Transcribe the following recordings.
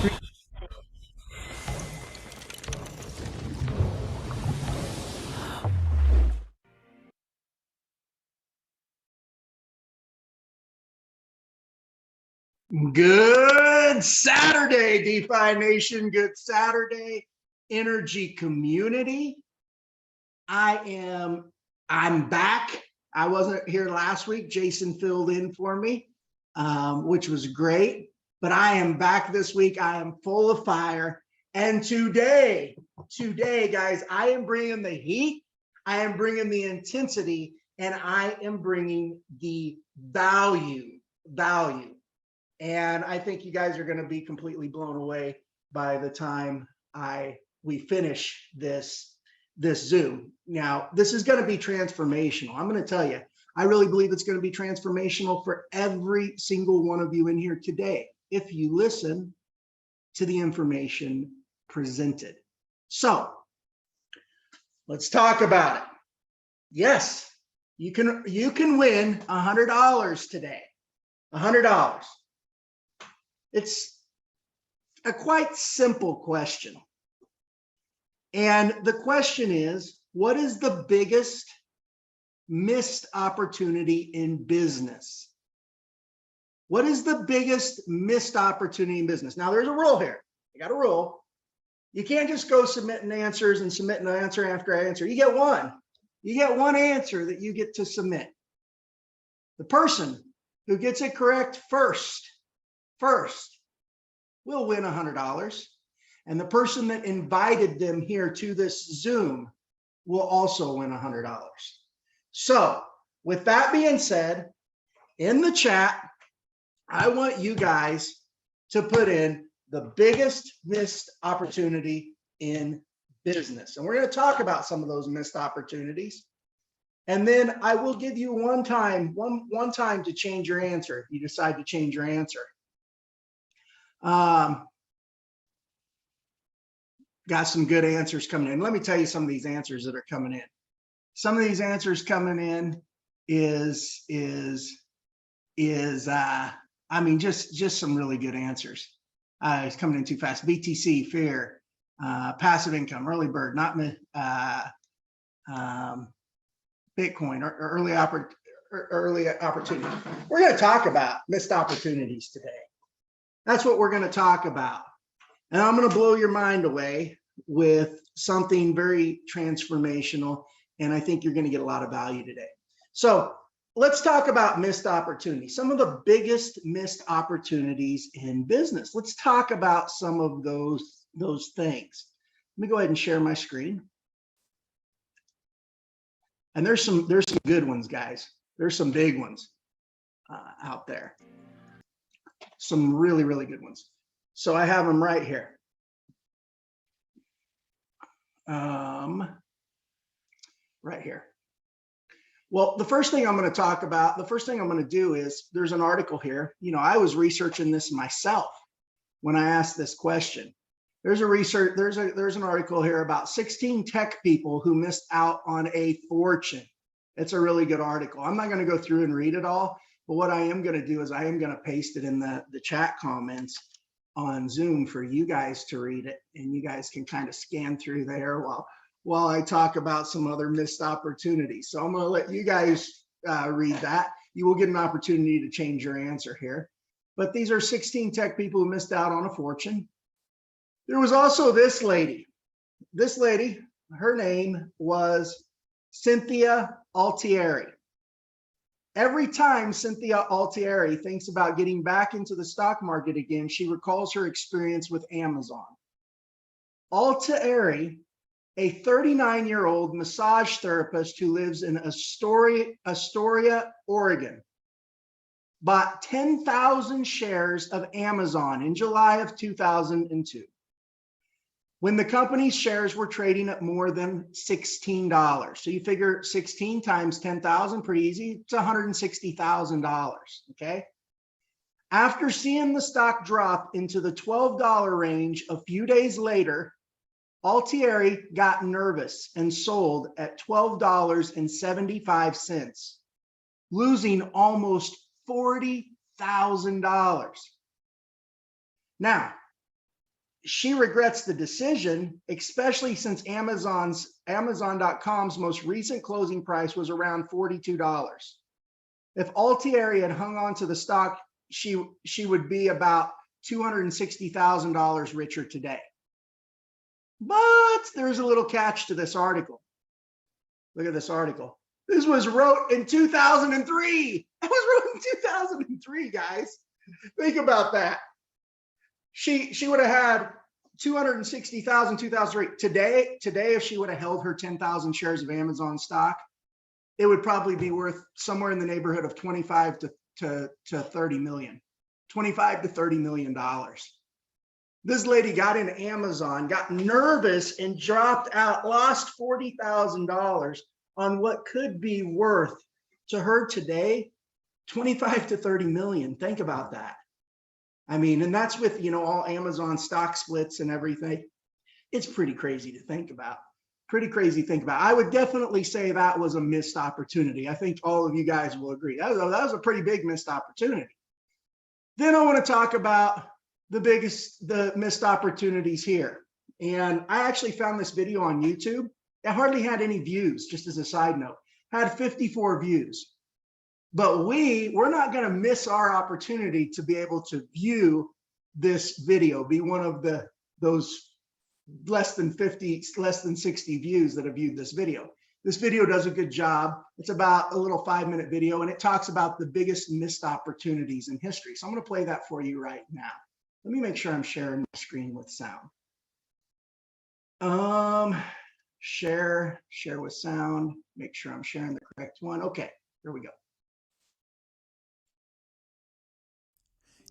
Good Saturday, DeFi Nation. Good Saturday, energy community. I'm back. I wasn't here last week. Jason filled in for me, which was great. But I am back this week. I am full of fire. And today, guys, I am bringing the heat. I am bringing the intensity, and I am bringing the value. And I think you guys are going to be completely blown away by the time we finish this Zoom. Now, this is going to be transformational. I'm going to tell you, I really believe it's going to be transformational for every single one of you in here today, if you listen to the information presented. So let's talk about it. Yes, you can win $100 today. $100. It's a quite simple question. And the question is, what is the biggest missed opportunity in business? What is the biggest missed opportunity in business? Now, there's a rule here. You got a rule. You can't just go submitting answers and submitting answer after answer. You get one. You get one answer that you get to submit. The person who gets it correct first will win $100. And the person that invited them here to this Zoom will also win $100. So with that being said, in the chat, I want you guys to put in the biggest missed opportunity in business. And we're going to talk about some of those missed opportunities. And then I will give you one time to change your answer if you decide to change your answer. Got some good answers coming in. Let me tell you some of these answers that are coming in. Some of these answers coming in is I mean, just some really good answers. It's coming in too fast. BTC, fear, passive income, early bird, not Bitcoin, or early opportunity. We're going to talk about missed opportunities today. That's what we're going to talk about. And I'm going to blow your mind away with something very transformational. And I think you're going to get a lot of value today. So let's talk about missed opportunities. Some of the biggest missed opportunities in business. Let's talk about some of those things. Let me go ahead and share my screen. And there's some good ones, guys. There's some big ones out there. Some really, really good ones. So I have them right here. Right here. Well, the first thing I'm going to talk about, the first thing I'm going to do is there's an article here. You know, I was researching this myself when I asked this question. There's an article here about 16 tech people who missed out on a fortune. It's a really good article. I'm not going to go through and read it all, but what I am going to do is I am going to paste it in the chat comments on Zoom for you guys to read it, and you guys can kind of scan through there while I talk about some other missed opportunities. So I'm going to let you guys read that. You will get an opportunity to change your answer here. But these are 16 tech people who missed out on a fortune. There was also this lady. This lady, her name was Cynthia Altieri. Every time Cynthia Altieri thinks about getting back into the stock market again, she recalls her experience with Amazon. Altieri, a 39-year-old massage therapist who lives in Astoria, Oregon, bought 10,000 shares of Amazon in July of 2002, when the company's shares were trading at more than $16. So you figure 16 times 10,000, pretty easy. It's $160,000, okay? After seeing the stock drop into the $12 range a few days later, Altieri got nervous and sold at $12.75, losing almost $40,000. Now, she regrets the decision, especially since Amazon.com's most recent closing price was around $42. If Altieri had hung on to the stock, she would be about $260,000 richer today. But there's a little catch to this article. Look at this article. This was wrote in 2003. That was wrote in 2003, guys. Think about that. She would have had 260,000, 2003. Today, if she would have held her 10,000 shares of Amazon stock, it would probably be worth somewhere in the neighborhood of 25 to 30 million. 25 to 30 million dollars. This lady got into Amazon, got nervous, and dropped out, lost $40,000 on what could be worth to her today 25 to 30 million. Think about that. I mean, and that's with, all Amazon stock splits and everything. It's pretty crazy to think about. Pretty crazy to think about. I would definitely say that was a missed opportunity. I think all of you guys will agree. That was a pretty big missed opportunity. Then I want to talk about the missed opportunities here. And I actually found this video on YouTube. It hardly had any views, just as a side note. Had 54 views. But we're not going to miss our opportunity to be able to view this video, be one of those less than 50, less than 60 views that have viewed this video. This video does a good job. It's about a little 5-minute video, and it talks about the biggest missed opportunities in history. So I'm going to play that for you right now. Let me make sure I'm sharing my screen with sound. Share with sound. Make sure I'm sharing the correct one. Okay, here we go.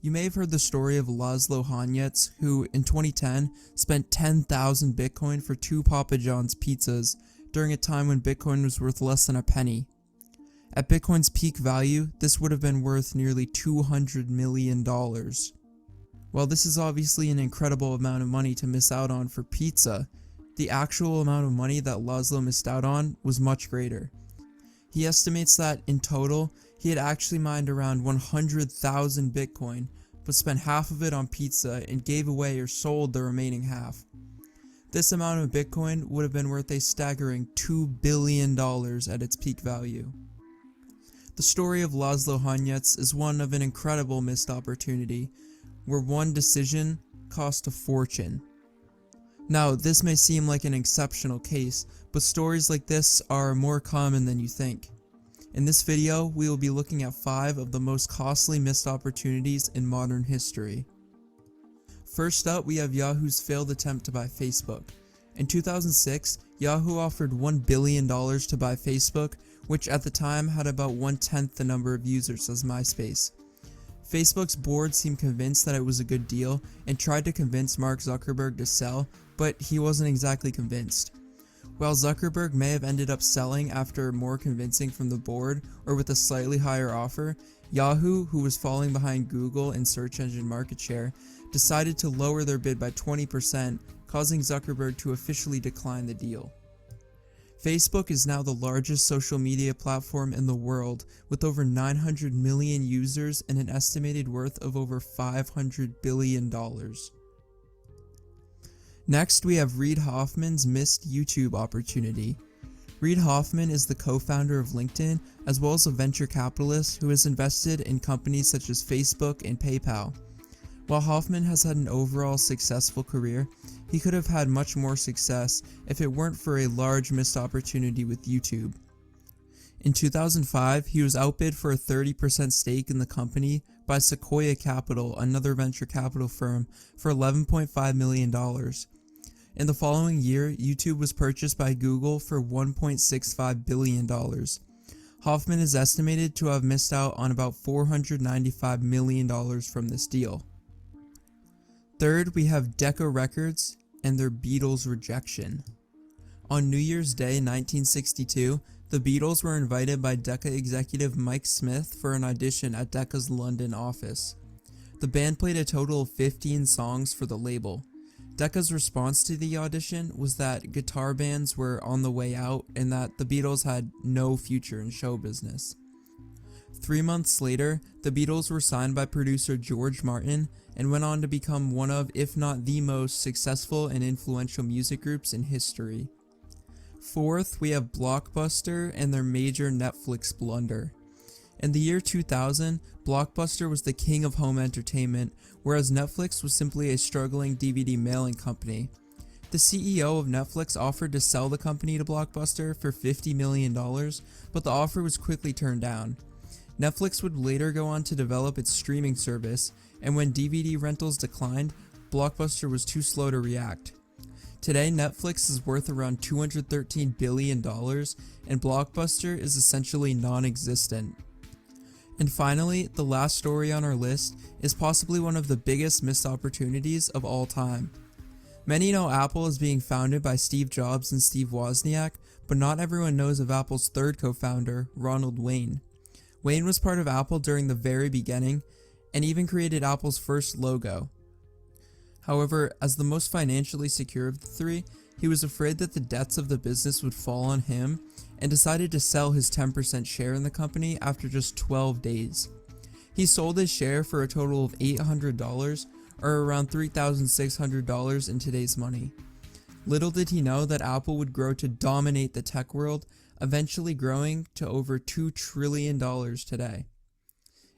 You may have heard the story of Laszlo Hanyecz, who in 2010 spent 10,000 Bitcoin for 2 Papa John's pizzas during a time when Bitcoin was worth less than a penny. At Bitcoin's peak value, this would have been worth nearly $200 million. While this is obviously an incredible amount of money to miss out on for pizza, the actual amount of money that Laszlo missed out on was much greater. He estimates that, in total, he had actually mined around 100,000 Bitcoin, but spent half of it on pizza and gave away or sold the remaining half. This amount of Bitcoin would have been worth a staggering $2 billion at its peak value. The story of Laszlo Hanyecz is one of an incredible missed opportunity, where one decision cost a fortune. Now, this may seem like an exceptional case, but stories like this are more common than you think. In this video, we will be looking at 5 of the most costly missed opportunities in modern history. First up, we have Yahoo's failed attempt to buy Facebook. In 2006, Yahoo offered $1 billion to buy Facebook, which at the time had about 1/10 the number of users as MySpace. Facebook's board seemed convinced that it was a good deal and tried to convince Mark Zuckerberg to sell, but he wasn't exactly convinced. While Zuckerberg may have ended up selling after more convincing from the board or with a slightly higher offer, Yahoo, who was falling behind Google in search engine market share, decided to lower their bid by 20%, causing Zuckerberg to officially decline the deal. Facebook is now the largest social media platform in the world, with over 900 million users and an estimated worth of over $500 billion. Next, we have Reid Hoffman's missed YouTube opportunity. Reid Hoffman is the co-founder of LinkedIn, as well as a venture capitalist who has invested in companies such as Facebook and PayPal. While Hoffman has had an overall successful career, he could have had much more success if it weren't for a large missed opportunity with YouTube. In 2005, he was outbid for a 30% stake in the company by Sequoia Capital, another venture capital firm, for $11.5 million. In the following year, YouTube was purchased by Google for $1.65 billion. Hoffman is estimated to have missed out on about $495 million from this deal. Third, we have Decca Records and their Beatles rejection. On New Year's Day 1962, the Beatles were invited by Decca executive Mike Smith for an audition at Decca's London office. The band played a total of 15 songs for the label. Decca's response to the audition was that guitar bands were on the way out and that the Beatles had no future in show business. 3 months later, the Beatles were signed by producer George Martin and went on to become one of, if not the most successful and influential music groups in history. Fourth, we have Blockbuster and their major Netflix blunder. In the year 2000, Blockbuster was the king of home entertainment, whereas Netflix was simply a struggling DVD mailing company. The CEO of Netflix offered to sell the company to Blockbuster for $50 million, but the offer was quickly turned down. Netflix would later go on to develop its streaming service, and when DVD rentals declined, Blockbuster was too slow to react. Today, Netflix is worth around $213 billion, and Blockbuster is essentially non-existent. And finally, the last story on our list is possibly one of the biggest missed opportunities of all time. Many know Apple as being founded by Steve Jobs and Steve Wozniak, but not everyone knows of Apple's third co-founder, Ronald Wayne. Wayne was part of Apple during the very beginning, and even created Apple's first logo. However, as the most financially secure of the three, he was afraid that the debts of the business would fall on him, and decided to sell his 10% share in the company after just 12 days. He sold his share for a total of $800, or around $3,600 in today's money. Little did he know that Apple would grow to dominate the tech world, eventually growing to over $2 trillion today.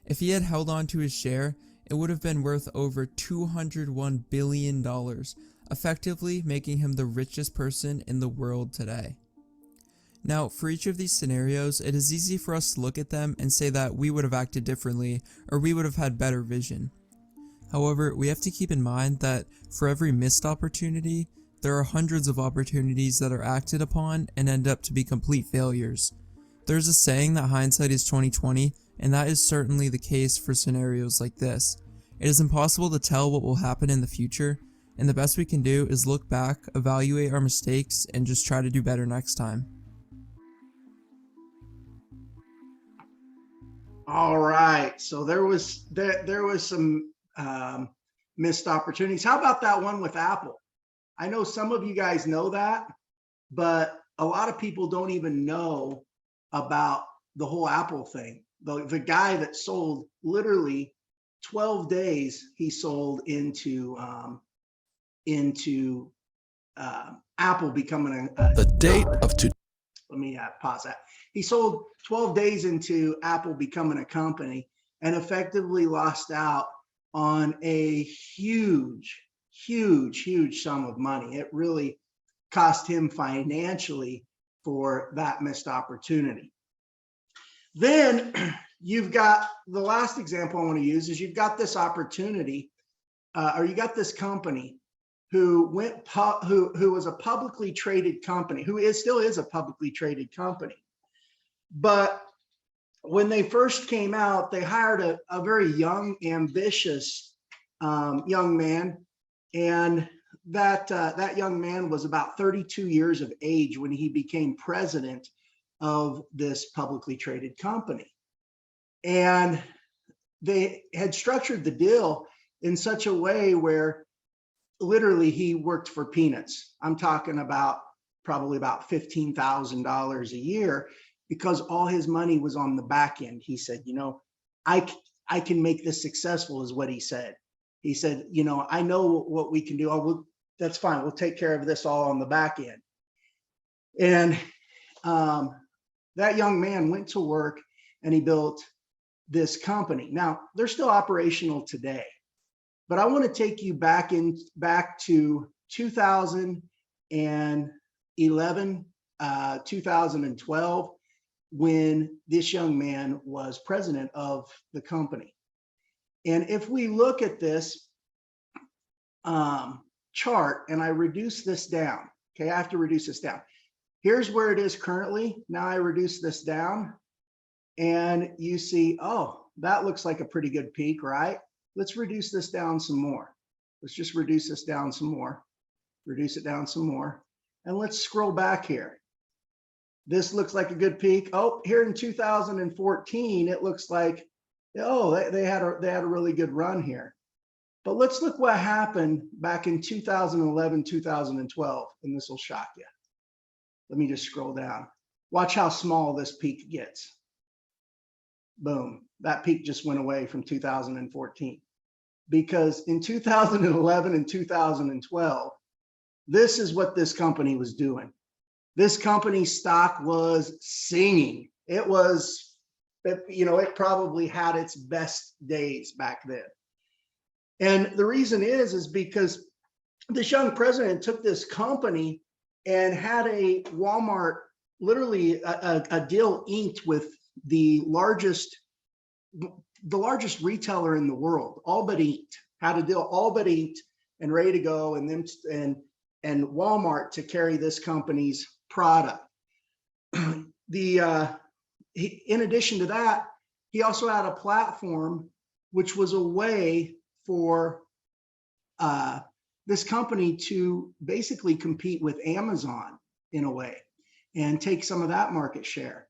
If he had held on to his share, it would have been worth over $201 billion, effectively making him the richest person in the world today. Now, for each of these scenarios, it is easy for us to look at them and say that we would have acted differently, or we would have had better vision. However, we have to keep in mind that for every missed opportunity, there are hundreds of opportunities that are acted upon and end up to be complete failures. There's a saying that hindsight is 20/20, and that is certainly the case for scenarios like this. It is impossible to tell what will happen in the future, and the best we can do is look back, evaluate our mistakes, and just try to do better next time. All right, so there was some missed opportunities. How about that one with Apple? I know some of you guys know that, but a lot of people don't even know about the whole Apple thing. The guy that sold literally 12 days, he sold into Apple becoming the date of today. Let me pause that. He sold 12 days into Apple becoming a company and effectively lost out on a huge sum of money. It really cost him financially for that missed opportunity. Then you've got the last example I want to use is you've got this opportunity, or you got this company who was a publicly traded company, still is a publicly traded company. But when they first came out, they hired a very young, ambitious young man, and that young man was about 32 years of age when he became president of this publicly traded company. And they had structured the deal in such a way where literally he worked for peanuts. I'm talking about probably about $15,000 a year, because all his money was on the back end. He said, you know, I can make this successful, is what he said. He said, you know, I know what we can do. That's fine. We'll take care of this all on the back end. And that young man went to work and he built this company. Now, they're still operational today, but I want to take you back to 2011, 2012, when this young man was president of the company. And if we look at this chart, and I reduce this down, okay, I have to reduce this down. Here's where it is currently. Now I reduce this down, and you see, oh, that looks like a pretty good peak, right? Let's reduce this down some more. Let's just reduce this down some more, reduce it down some more, and let's scroll back here. This looks like a good peak. Oh, here in 2014, it looks like, oh, they had a really good run here. But let's look what happened back in 2011, 2012, and this will shock you. Let me just scroll down. Watch how small this peak gets. boom, that peak just went away from 2014. Because in 2011 and 2012, this is what this company was doing. This company's stock was singing. It was, it probably had its best days back then. And the reason is because this young president took this company and had a Walmart, literally a deal inked with the largest retailer in the world, all but inked, had a deal all but inked and ready to go, and then and Walmart to carry this company's product. In addition to that, he also had a platform which was a way for this company to basically compete with Amazon in a way and take some of that market share,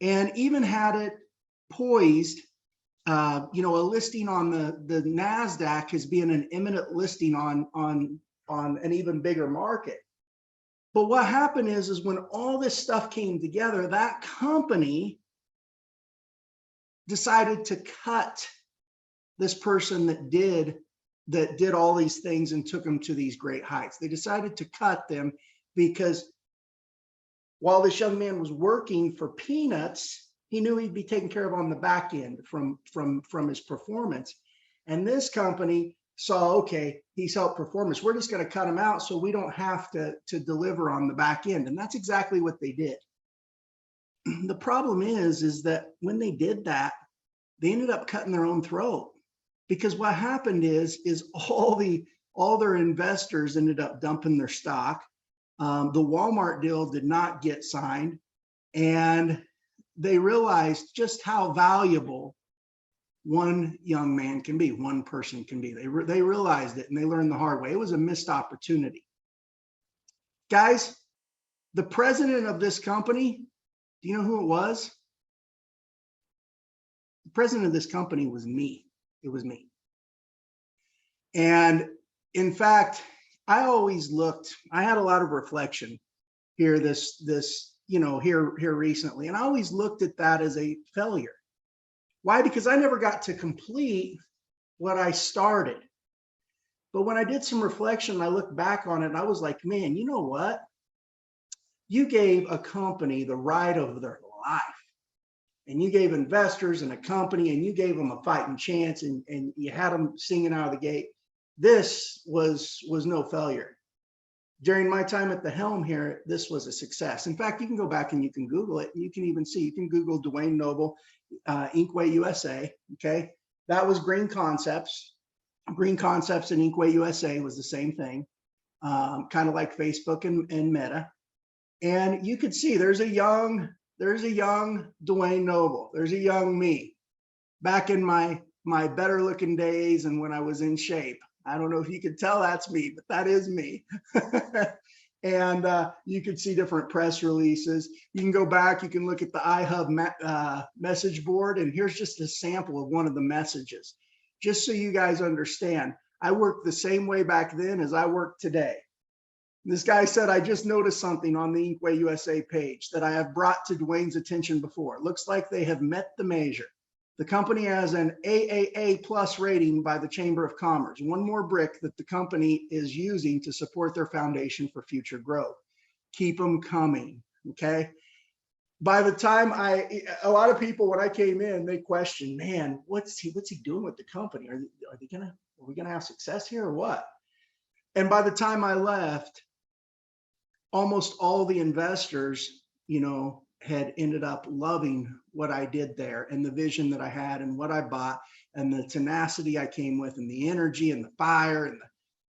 and even had it poised, a listing on the NASDAQ as being an imminent listing on an even bigger market. But what happened is when all this stuff came together, that company decided to cut this person that did all these things and took them to these great heights. They decided to cut them because while this young man was working for peanuts, he knew he'd be taken care of on the back end from his performance. And this company saw, okay, he's helped performance. We're just going to cut him out so we don't have to deliver on the back end. And that's exactly what they did. The problem is that when they did that, they ended up cutting their own throat, because what happened is all their investors ended up dumping their stock. The Walmart deal did not get signed, and they realized just how valuable one young man can be, one person can be. They realized it, and they learned the hard way. It was a missed opportunity. Guys, the president of this company, do you know who it was? The president of this company was me. It was me. And in fact, I always looked, I had a lot of reflection here here recently, and I always looked at that as a failure. Why? Because I never got to complete what I started. But when I did some reflection, I looked back on it and I was like, man, you know what? You gave a company the ride of their life. And you gave investors and a company, and you gave them a fighting chance, and you had them singing out of the gate. This was no failure. During my time at the helm here, this was a success. In fact, you can go back and you can Google it. And you can even see, you can Google Dwayne Noble, Inkway USA. Okay, that was Green Concepts. Green Concepts and Inkway USA was the same thing, kind of like Facebook and Meta. And you could see there's a young Dwayne Noble. There's a young me back in my better looking days and when I was in shape. I don't know if you could tell that's me, but that is me. And you could see different press releases. You can go back, you can look at the iHub message board, and here's just a sample of one of the messages. Just so you guys understand, I worked the same way back then as I work today. This guy said, I just noticed something on the Inkway USA page that I have brought to Dwayne's attention before. It looks like they have met the measure. The company has an AAA plus rating by the Chamber of Commerce. One more brick that the company is using to support their foundation for future growth. Keep them coming, okay? By the time a lot of people, when I came in, they questioned, man, what's he doing with the company? Are we gonna have success here or what? And by the time I left, almost all the investors, had ended up loving what I did there, and the vision that I had, and what I bought, and the tenacity I came with, and the energy and the fire and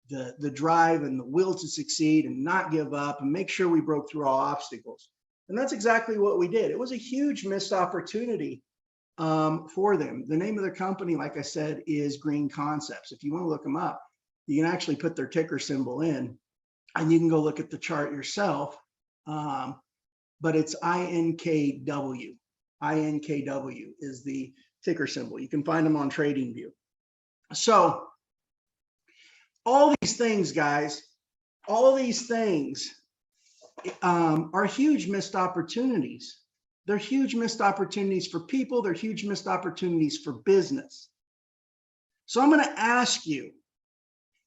the drive and the will to succeed and not give up and make sure we broke through all obstacles. And that's exactly what we did. It was a huge missed opportunity for them. The name of their company, like I said, is Green Concepts. If you want to look them up, you can actually put their ticker symbol in, and you can go look at the chart yourself. But it's INKW. INKW is the ticker symbol. You can find them on TradingView. So all these things, guys, all these things are huge missed opportunities, They're huge missed opportunities for people. They're huge missed opportunities for business. So I'm going to ask you,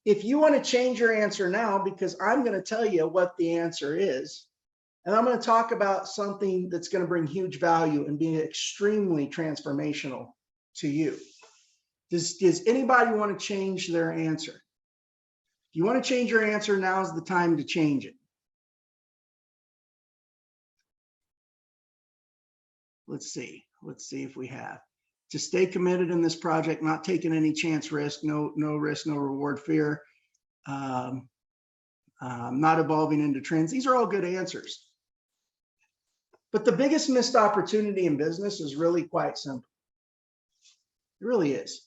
if you want to change your answer now, because I'm going to tell you what the answer is, and I'm going to talk about something that's going to bring huge value and be extremely transformational to you. Does anybody want to change their answer? If you want to change your answer, now's the time to change it. Let's see if we have. To stay committed in this project, not taking any chance risk, no risk, no reward fear, not evolving into trends. These are all good answers. But the biggest missed opportunity in business is really quite simple. It really is.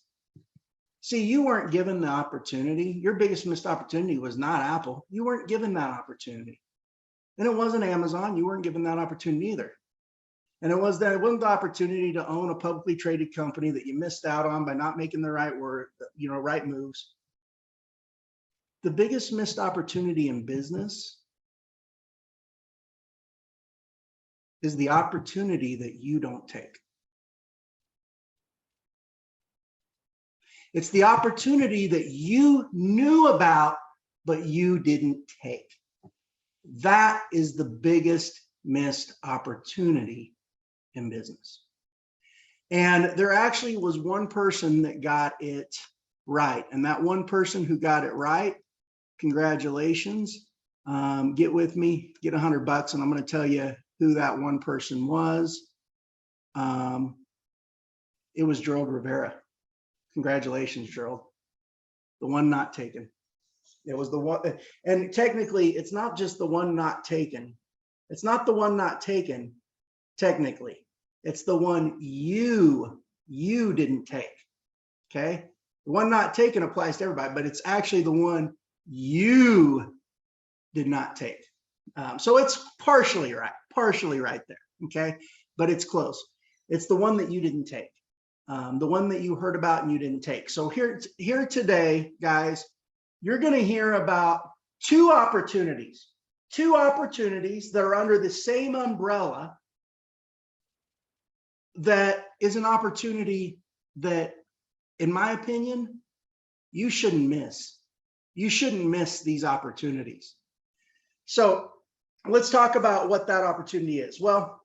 See, you weren't given the opportunity. Your biggest missed opportunity was not Apple. You weren't given that opportunity. And it wasn't Amazon. You weren't given that opportunity either. And it wasn't the opportunity to own a publicly traded company that you missed out on by not making the right moves. The biggest missed opportunity in business is the opportunity that you don't take. It's the opportunity that you knew about, but you didn't take. That is the biggest missed opportunity in business. And there actually was one person that got it right. And that one person who got it right, congratulations. Get with me, get $100, and I'm going to tell you who that one person was. It was Gerald Rivera. Congratulations, Gerald. The one not taken. It was the one, and technically it's not just the one not taken. It's not the one not taken, technically. It's the one you didn't take, okay? The one not taken applies to everybody, but it's actually the one you did not take. So it's partially right there, okay? But it's close. It's the one that you didn't take. The one that you heard about and you didn't take. So here today, guys, you're going to hear about two opportunities that are under the same umbrella that is an opportunity that, in my opinion, you shouldn't miss. You shouldn't miss these opportunities. So let's talk about what that opportunity is. Well,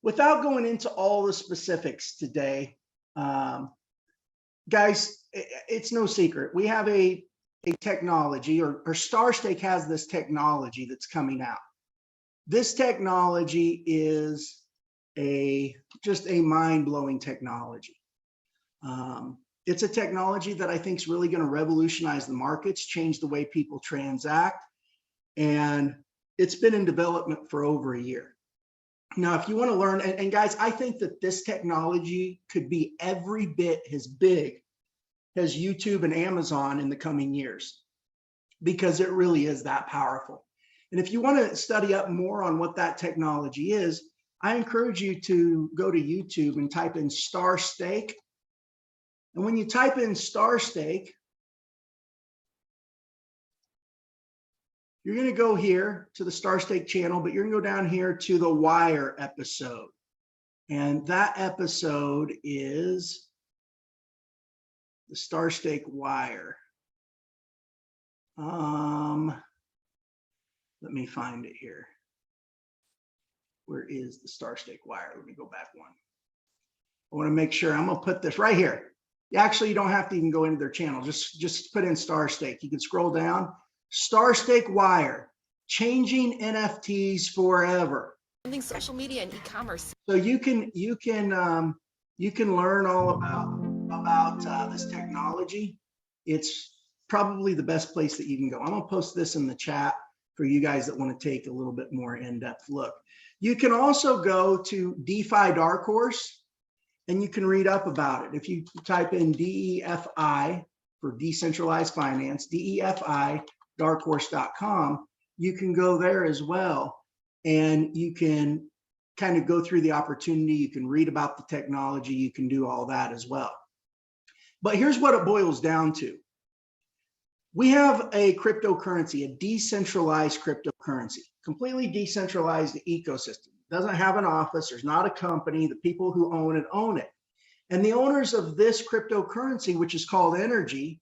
without going into all the specifics today, guys, it's no secret. We have a technology, or StarStake has this technology that's coming out. This technology is just a mind-blowing technology. It's a technology that I think is really going to revolutionize the markets, change the way people transact, and it's been in development for over a year. Now, if you want to learn, and guys, I think that this technology could be every bit as big as YouTube and Amazon in the coming years, because it really is that powerful. And if you want to study up more on what that technology is, I encourage you to go to YouTube and type in StarStake. And when you type in StarStake, you're going to go here to the StarStake channel, but you're going to go down here to the Wire episode. And that episode is the StarStake Wire. Let me find it here. Where is the StarStake Wire? Let me go back one. I want to make sure. I'm going to put this right here. Actually, you don't have to even go into their channel. Just put in StarStake. You can scroll down. StarStake Wire, changing NFTs forever. Social media and e-commerce. So you can learn all about this technology. It's probably the best place that you can go. I'm gonna post this in the chat for you guys that want to take a little bit more in-depth look. You can also go to DeFi Dark Horse and you can read up about it. If you type in DEFI for decentralized finance, DEFI darkhorse.com, you can go there as well, and you can kind of go through the opportunity. You can read about the technology. You can do all that as well. But here's what it boils down to. We have a cryptocurrency, a decentralized cryptocurrency, completely decentralized ecosystem. doesn't have an office. There's not a company. The people who own it. And the owners of this cryptocurrency, which is called energy,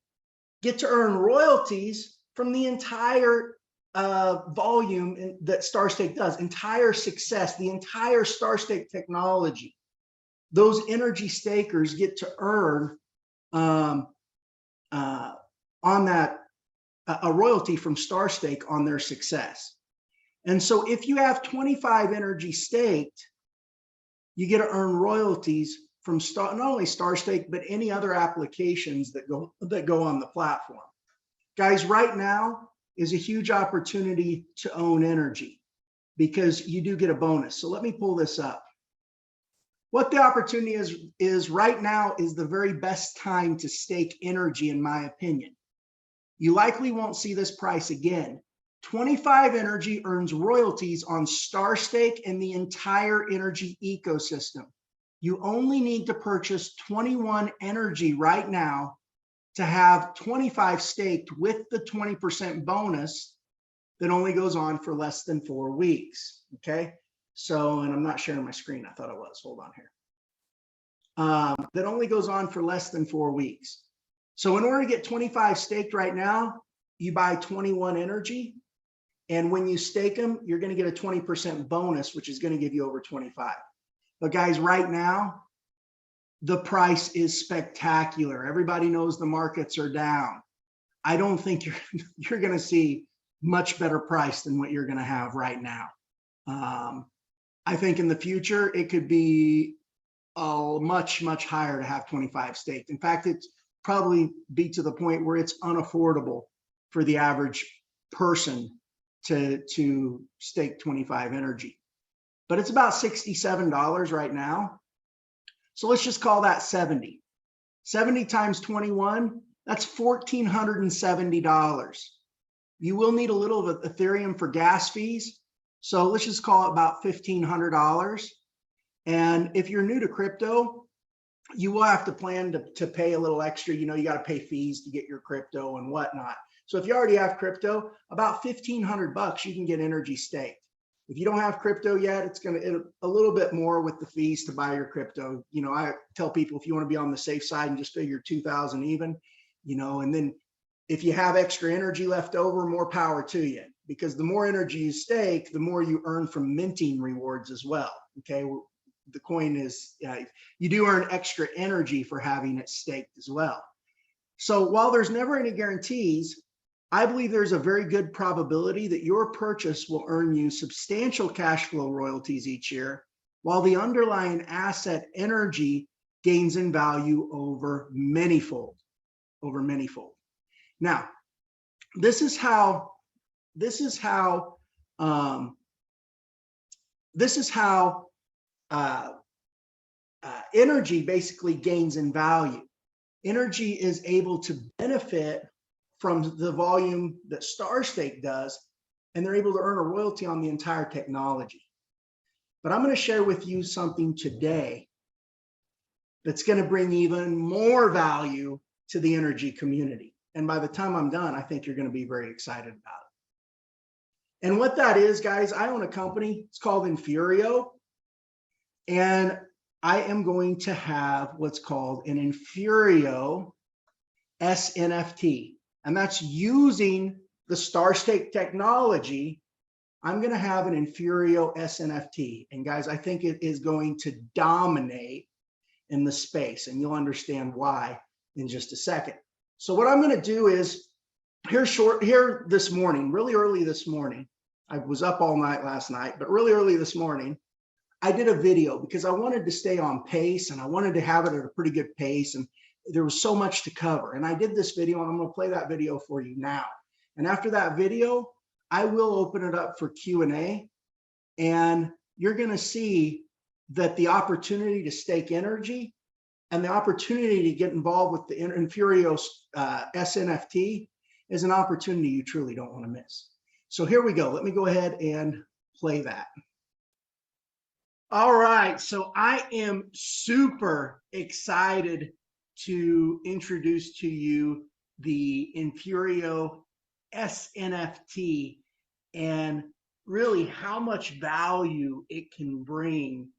get to earn royalties from the entire volume that StarStake does, entire success, the entire StarStake technology. Those energy stakers get to earn on that a royalty from StarStake on their success. And so if you have 25 energy staked, you get to earn royalties from not only StarStake, but any other applications that go on the platform. Guys, right now is a huge opportunity to own energy because you do get a bonus. So let me pull this up. What the opportunity is right now is the very best time to stake energy, in my opinion. You likely won't see this price again. 25 Energy earns royalties on StarStake and the entire energy ecosystem. You only need to purchase 21 Energy right now to have 25 staked with the 20% bonus that only goes on for less than 4 weeks. Okay. So, and I'm not sharing my screen. I thought I was. Hold on here. That only goes on for less than 4 weeks. So in order to get 25 staked right now, you buy 21 Energy. And when you stake them, you're going to get a 20% bonus, which is going to give you over 25. But guys, right now, the price is spectacular. Everybody knows the markets are down. I don't think you're going to see much better price than what you're going to have right now. I think in the future, it could be much higher to have 25 staked. In fact, it's probably be to the point where it's unaffordable for the average person to stake 25 Energy. But it's about $67 right now. So let's just call that 70. 70 times 21, that's $1,470. You will need a little of Ethereum for gas fees. So let's just call it about $1,500. And if you're new to crypto, you will have to plan to pay a little extra. You know, you got to pay fees to get your crypto and whatnot. So if you already have crypto, about $1,500 you can get Energy staked. If you don't have crypto yet, it's going to a little bit more with the fees to buy your crypto. You know, I tell people if you want to be on the safe side and just figure 2,000 even, you know, and then if you have extra energy left over, more power to you, because the more energy you stake, the more you earn from minting rewards as well. Okay. The coin is, you do earn extra energy for having it staked as well. So while there's never any guarantees, I believe there's a very good probability that your purchase will earn you substantial cash flow royalties each year, while the underlying asset energy gains in value over manyfold. Now, this is how energy basically gains in value. Energy is able to benefit from the volume that StarStake does, and they're able to earn a royalty on the entire technology. But I'm going to share with you something today that's going to bring even more value to the energy community. And by the time I'm done, I think you're going to be very excited about it. And what that is, guys, I own a company. It's called Enfurio. And I am going to have what's called an Enfurio SNFT. And that's using the StarStake technology. I'm going to have an Enfurio SNFT. And guys, I think it is going to dominate in the space, and you'll understand why in just a second. So what I'm going to do is here this morning, really early this morning, I was up all night last night, but really early this morning, I did a video because I wanted to stay on pace and I wanted to have it at a pretty good pace. And there was so much to cover. And I did this video, and I'm going to play that video for you now. And after that video, I will open it up for Q&A. And you're going to see that the opportunity to stake energy and the opportunity to get involved with the Enfurio SNFT is an opportunity you truly don't want to miss. So here we go. Let me go ahead and play that. All right. So I am super excited to introduce to you the Enfurio SNFT. And really how much value it can bring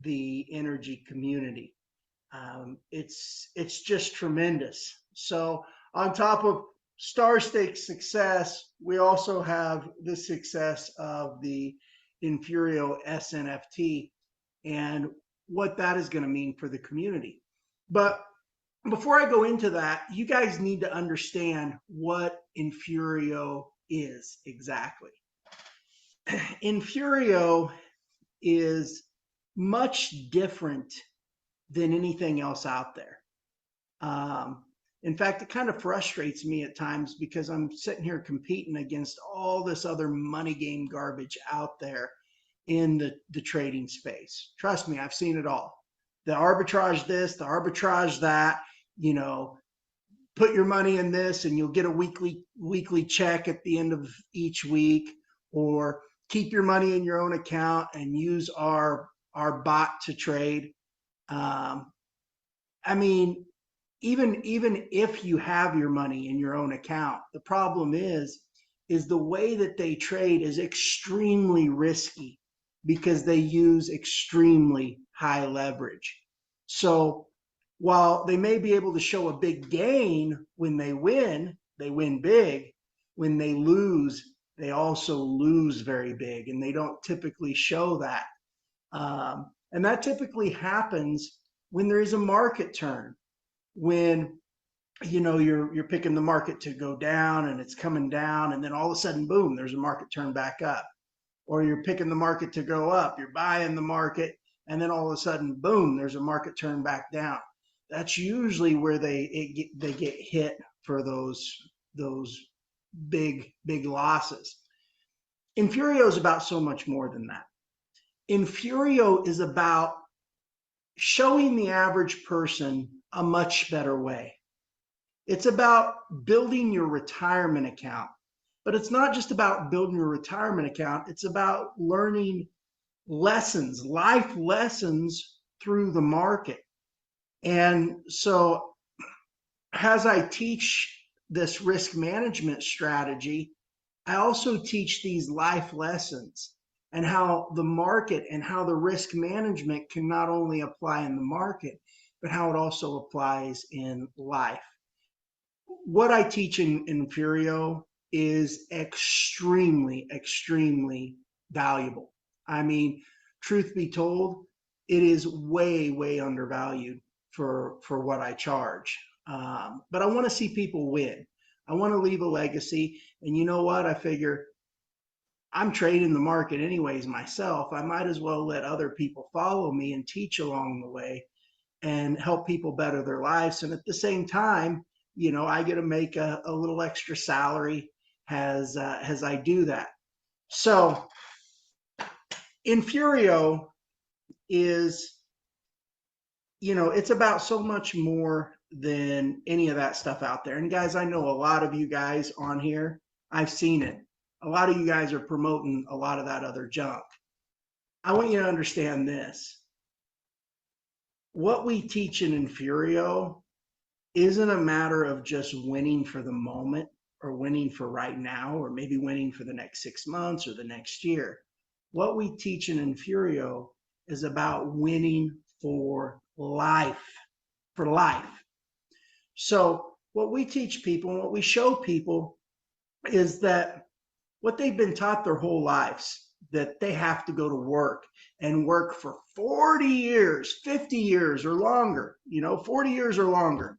the energy community. It's just tremendous. So on top of Star Stakes success, we also have the success of the Enfurio SNFT and what that is going to mean for the community. But before I go into that, you guys need to understand what Enfurio is exactly. Enfurio is much different than anything else out there. In fact, it kind of frustrates me at times because I'm sitting here competing against all this other money game garbage out there in the trading space. Trust me, I've seen it all. The arbitrage this, the arbitrage that, you know, put your money in this and you'll get a weekly check at the end of each week, or keep your money in your own account and use our bot to trade. I mean, even if you have your money in your own account, the problem is the way that they trade is extremely risky because they use extremely high leverage. So while they may be able to show a big gain when they win big. When they lose, they also lose very big, and they don't typically show that. And that typically happens when there is a market turn, when you're picking the market to go down and it's coming down, and then all of a sudden, boom, there's a market turn back up. Or you're picking the market to go up, you're buying the market, and then all of a sudden, boom, there's a market turn back down. That's usually where they get hit for those big losses. Enfurio is about so much more than that. Enfurio is about showing the average person a much better way. It's about building your retirement account, but it's not just about building your retirement account. It's about learning lessons, life lessons through the market. And so as I teach this risk management strategy, I also teach these life lessons and how the market and how the risk management can not only apply in the market, but how it also applies in life. What I teach in Enfurio is extremely valuable. I mean, truth be told, it is way undervalued for what I charge. But I want to see people win. I want to leave a legacy. And you know what? I figure I'm trading the market anyways myself. I might as well let other people follow me and teach along the way and help people better their lives. And at the same time, I get to make a little extra salary as I do that. So Enfurio is, it's about so much more than any of that stuff out there. And guys, I know a lot of you guys on here, I've seen it. A lot of you guys are promoting a lot of that other junk. I want you to understand this. What we teach in Enfurio isn't a matter of just winning for the moment or winning for right now, or maybe winning for the next 6 months or the next year. What we teach in Enfurio is about winning for life, So what we teach people and what we show people is that what they've been taught their whole lives, that they have to go to work and work for 40 years, 50 years or longer, 40 years or longer.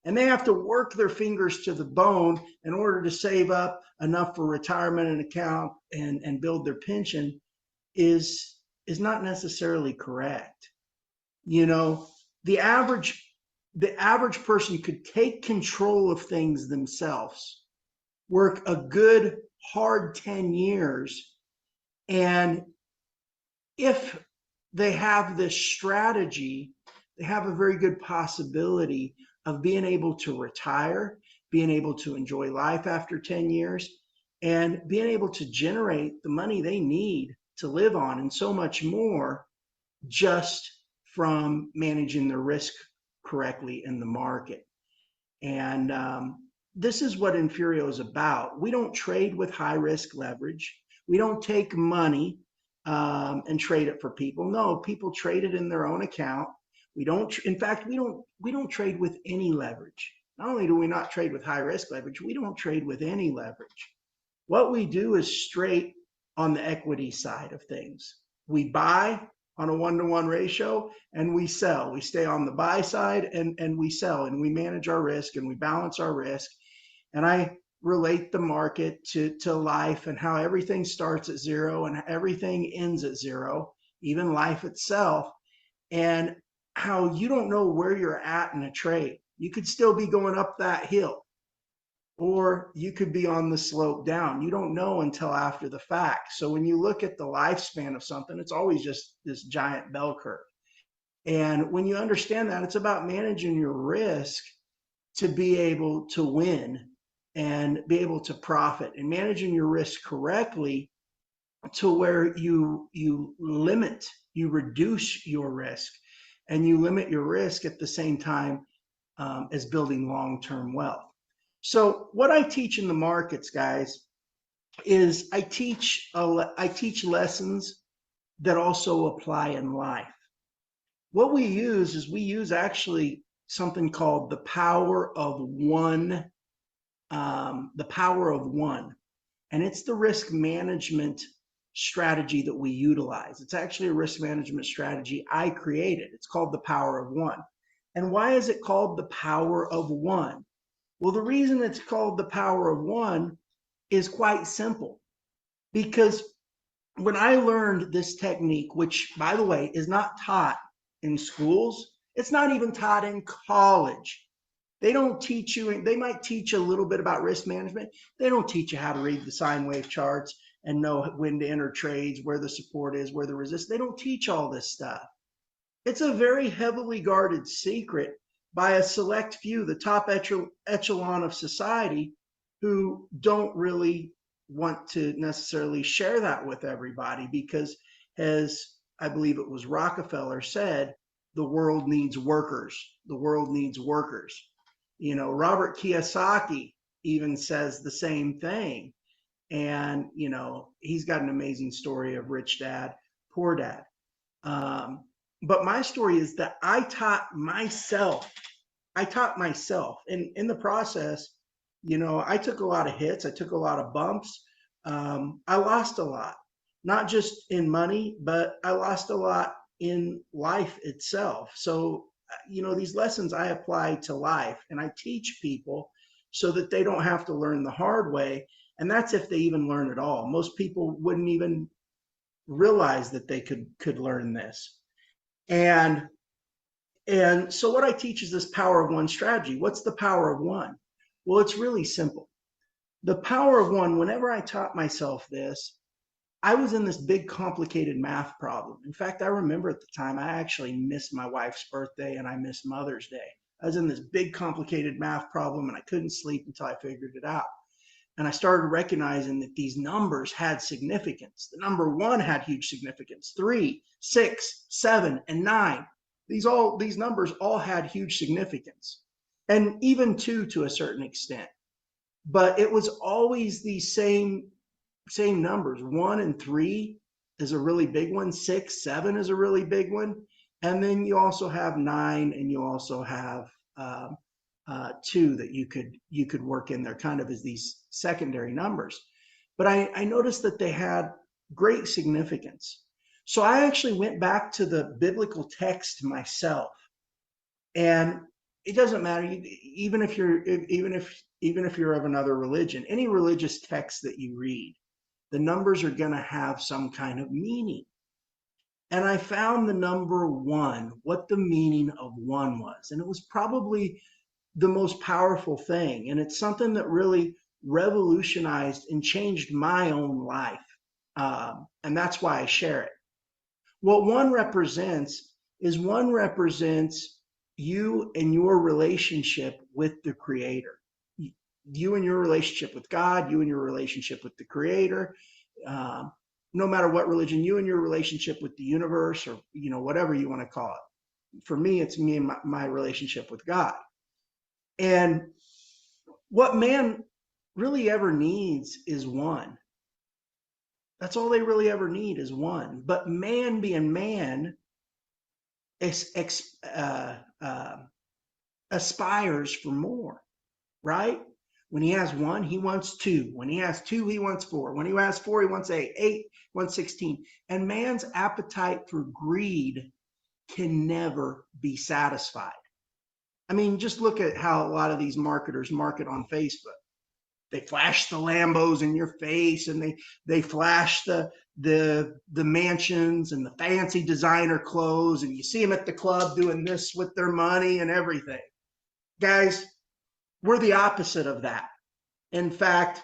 And they have to work their fingers to the bone in order to save up enough for retirement and account and build their pension is not necessarily correct. The average person could take control of things themselves, work a good hard 10 years, and if they have this strategy, they have a very good possibility of being able to retire, being able to enjoy life after 10 years, and being able to generate the money they need to live on and so much more just from managing their risk correctly in the market. And this is what Enfurio is about. We don't trade with high risk leverage. We don't take money and trade it for people. No, people trade it in their own account. We don't, in fact, we don't trade with any leverage. Not only do we not trade with high risk leverage, we don't trade with any leverage. What we do is straight on the equity side of things. We buy on a 1-to-1 ratio and we sell. We stay on the buy side and we sell, and we manage our risk and we balance our risk. And I relate the market to life and how everything starts at zero and everything ends at zero, even life itself, and how you don't know where you're at in a trade. You could still be going up that hill, or you could be on the slope down. You don't know until after the fact. So when you look at the lifespan of something, it's always just this giant bell curve. And when you understand that, it's about managing your risk to be able to win and be able to profit, and managing your risk correctly to where you reduce your risk, and you limit your risk at the same time as building long-term wealth. So what I teach in the markets, guys, is I teach lessons that also apply in life. What we use is actually something called the power of one. The power of one, and it's the risk management strategy that we utilize. It's actually a risk management strategy I created. It's called the power of one. And why is it called the power of one? Well, the reason it's called the power of one is quite simple, because when I learned this technique, which, by the way, is not taught in schools, it's not even taught in college. They don't teach you, they might teach you a little bit about risk management. They don't teach you how to read the sine wave charts and know when to enter trades, where the support is, where the resistance. They don't teach all this stuff. It's a very heavily guarded secret by a select few, the top echelon of society, who don't really want to necessarily share that with everybody, because, as I believe it was Rockefeller said, the world needs workers. The world needs workers. You know, Robert Kiyosaki even says the same thing. And, you know, he's got an amazing story of rich dad, poor dad. But my story is that I taught myself. And in the process, you know, I took a lot of hits. I took a lot of bumps. I lost a lot, not just in money, but I lost a lot in life itself. So, you know, these lessons I apply to life, and I teach people so that they don't have to learn the hard way. And that's if they even learn at all. Most people wouldn't even realize that they could learn this. And so what I teach is this power of one strategy. What's the power of one? Well, it's really simple. The power of one, whenever I taught myself this, I was in this big complicated math problem. In fact, I remember at the time I actually missed my wife's birthday and I missed Mother's Day. I was in this big complicated math problem and I couldn't sleep until I figured it out. And I started recognizing that these numbers had significance. The number 1 had huge significance. 3, 6, 7, and 9. These numbers all had huge significance. And even 2 to a certain extent. But it was always these same numbers. 1 and 3 is a really big one. 6, 7 is a really big one. And then you also have 9, and you also have 2 that you could work in there kind of as these secondary numbers. But I noticed that they had great significance. So I actually went back to the biblical text myself. And it doesn't matter, even if you're of another religion, any religious text that you read, the numbers are going to have some kind of meaning. And I found the number 1, what the meaning of 1 was. And it was probably the most powerful thing. And it's something that really revolutionized and changed my own life. And that's why I share it. What 1 represents is 1 represents you and your relationship with the Creator. You and your relationship with God, you and your relationship with the Creator. No matter what religion, you and your relationship with the universe, or, you know, whatever you want to call it. For me, it's me and my relationship with God. And what man really ever needs is 1. That's all they really ever need is one. But man being man aspires for more, right? When he has one, he wants two. When he has two, he wants four. When he has four, he wants eight. Eight, wants 16. And man's appetite for greed can never be satisfied. I mean, just look at how a lot of these marketers market on Facebook. They flash the Lambos in your face, and they flash the mansions and the fancy designer clothes, and you see them at the club doing this with their money and everything. Guys, we're the opposite of that. In fact,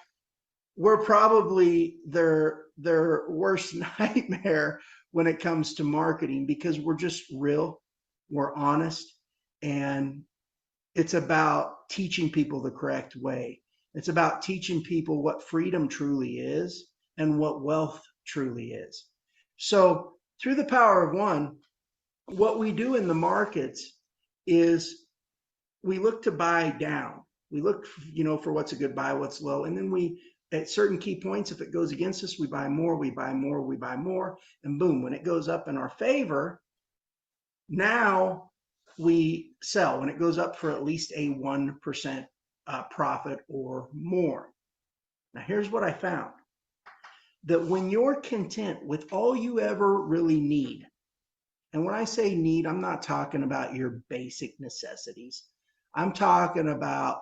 we're probably their worst nightmare when it comes to marketing, because we're just real, we're honest, and it's about teaching people the correct way. It's about teaching people what freedom truly is and what wealth truly is. So through the power of one, what we do in the markets is we look to buy down. We look, for what's a good buy, what's low. And then we, at certain key points, if it goes against us, we buy more, we buy more, we buy more. And boom, when it goes up in our favor, now we sell when it goes up for at least a 1% profit or more. Now, here's what I found. That when you're content with all you ever really need, and when I say need, I'm not talking about your basic necessities. I'm talking about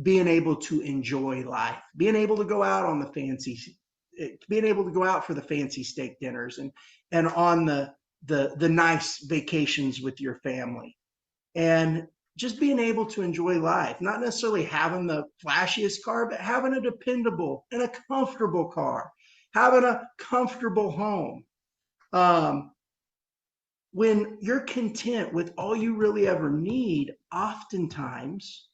being able to enjoy life, being able to go out on the fancy, being able to go out for the fancy steak dinners and on the nice vacations with your family, and just being able to enjoy life, not necessarily having the flashiest car, but having a dependable and a comfortable car, having a comfortable home. When you're content with all you really ever need, oftentimes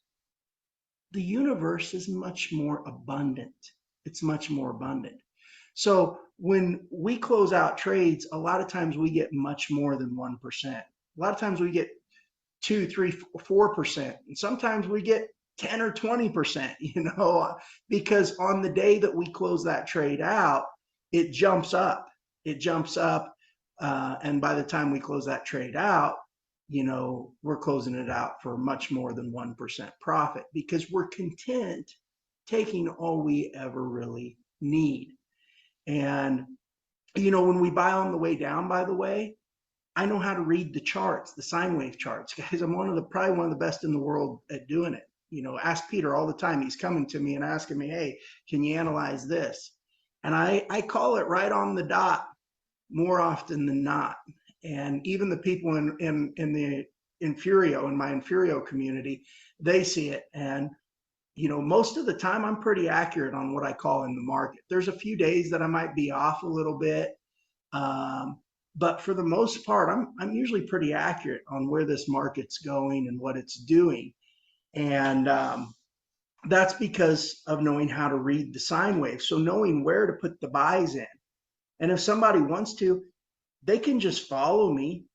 the universe is much more abundant. It's much more abundant. So when we close out trades, a lot of times we get much more than 1%. A lot of times we get 2, 3, 4%. And sometimes we get 10 or 20%, because on the day that we close that trade out, it jumps up. It jumps up. And by the time we close that trade out, we're closing it out for much more than 1% profit, because we're content taking all we ever really need. And, when we buy on the way down, by the way, I know how to read the charts, the sine wave charts. Guys, I'm probably one of the best in the world at doing it. Ask Peter all the time. He's coming to me and asking me, hey, can you analyze this? And I call it right on the dot more often than not. And even the people in the Enfurio, in my Enfurio community, they see it. And, most of the time I'm pretty accurate on what I call in the market. There's a few days that I might be off a little bit. But for the most part, I'm usually pretty accurate on where this market's going and what it's doing. And that's because of knowing how to read the sine wave. So knowing where to put the buys in. And if somebody wants to, they can just follow me.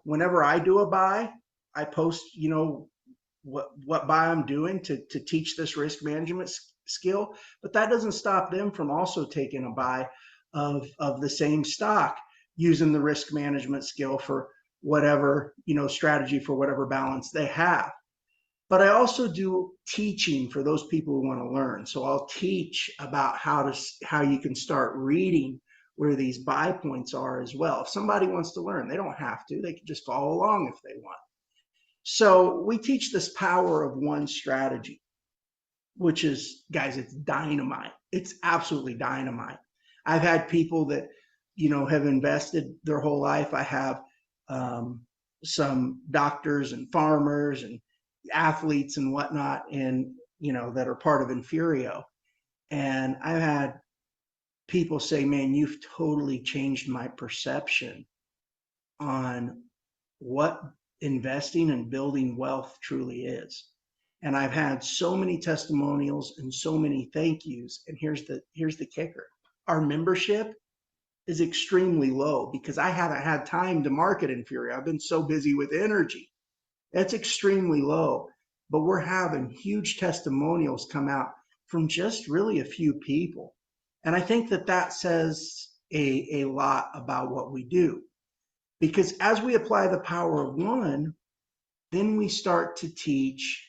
Whenever I do a buy, I post, what buy I'm doing to teach this risk management skill. But that doesn't stop them from also taking a buy of the same stock, using the risk management skill for whatever, strategy for whatever balance they have. But I also do teaching for those people who want to learn. So I'll teach about how you can start reading where these buy points are as well. If somebody wants to learn, they don't have to. They can just follow along if they want. So we teach this power of one strategy, which is, guys, it's dynamite. It's absolutely dynamite. I've had people that, have invested their whole life. I have some doctors and farmers and athletes and whatnot, and, that are part of Enfurio. And I've had people say, man, you've totally changed my perception on what investing and building wealth truly is. And I've had so many testimonials and so many thank yous. And here's the kicker. Our membership is extremely low because I haven't had time to market Enfurio. I've been so busy with energy. That's extremely low. But we're having huge testimonials come out from just really a few people. And I think that that says a lot about what we do. Because as we apply the power of one, then we start to teach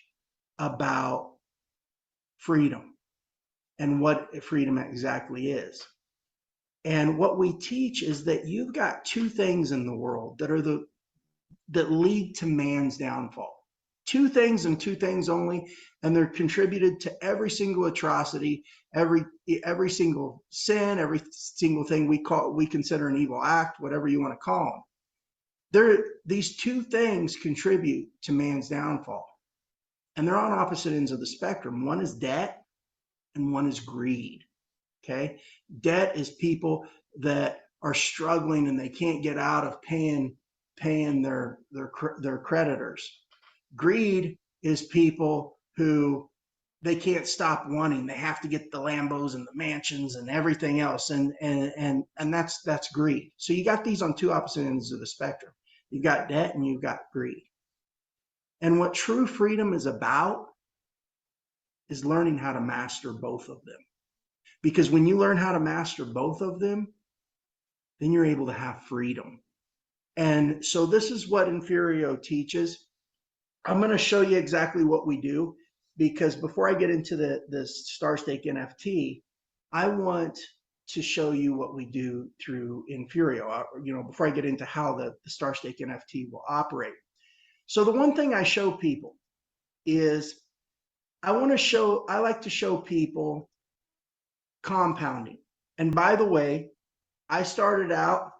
about freedom and what freedom exactly is. And what we teach is that you've got two things in the world that lead to man's downfall. Two things and two things only, and they're contributed to every single atrocity, every single sin, every single thing we consider an evil act, whatever you want to call them. These two things contribute to man's downfall, and they're on opposite ends of the spectrum. One is debt, and one is greed. Okay, debt is people that are struggling and they can't get out of paying their creditors. Greed is people who they can't stop wanting. They have to get the Lambos and the mansions and everything else, and that's greed. So you got these on two opposite ends of the spectrum. You've got debt and you've got greed. And what true freedom is about is learning how to master both of them. Because when you learn how to master both of them, then you're able to have freedom. And so this is what Enfurio teaches. I'm going to show you exactly what we do, because before I get into the Star Stake NFT, I want to show you what we do through Enfurio, before I get into how the Star Stake NFT will operate. So the one thing I show people is I like to show people compounding. And by the way, I started out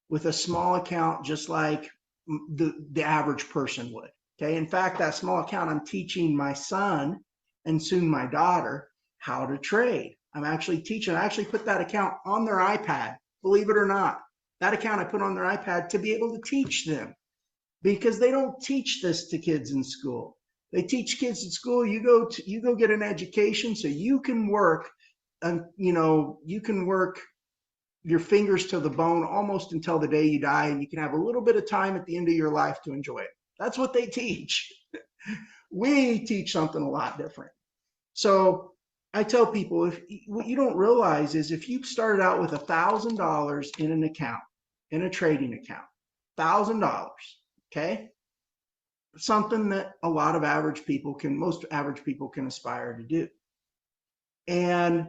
with a small account just like the average person would. Okay. In fact, that small account, I'm teaching my son and soon my daughter how to trade. I'm actually teaching. I actually put that account on their iPad, believe it or not. That account I put on their iPad to be able to teach them, because they don't teach this to kids in school. They teach kids in school, you go get an education so you can work, you can work your fingers to the bone almost until the day you die, and you can have a little bit of time at the end of your life to enjoy it. That's what they teach. We teach something a lot different. So I tell people, what you don't realize is if you started out with $1,000 in an account, in a trading account, $1,000, okay? Something that a lot of most average people can aspire to do. And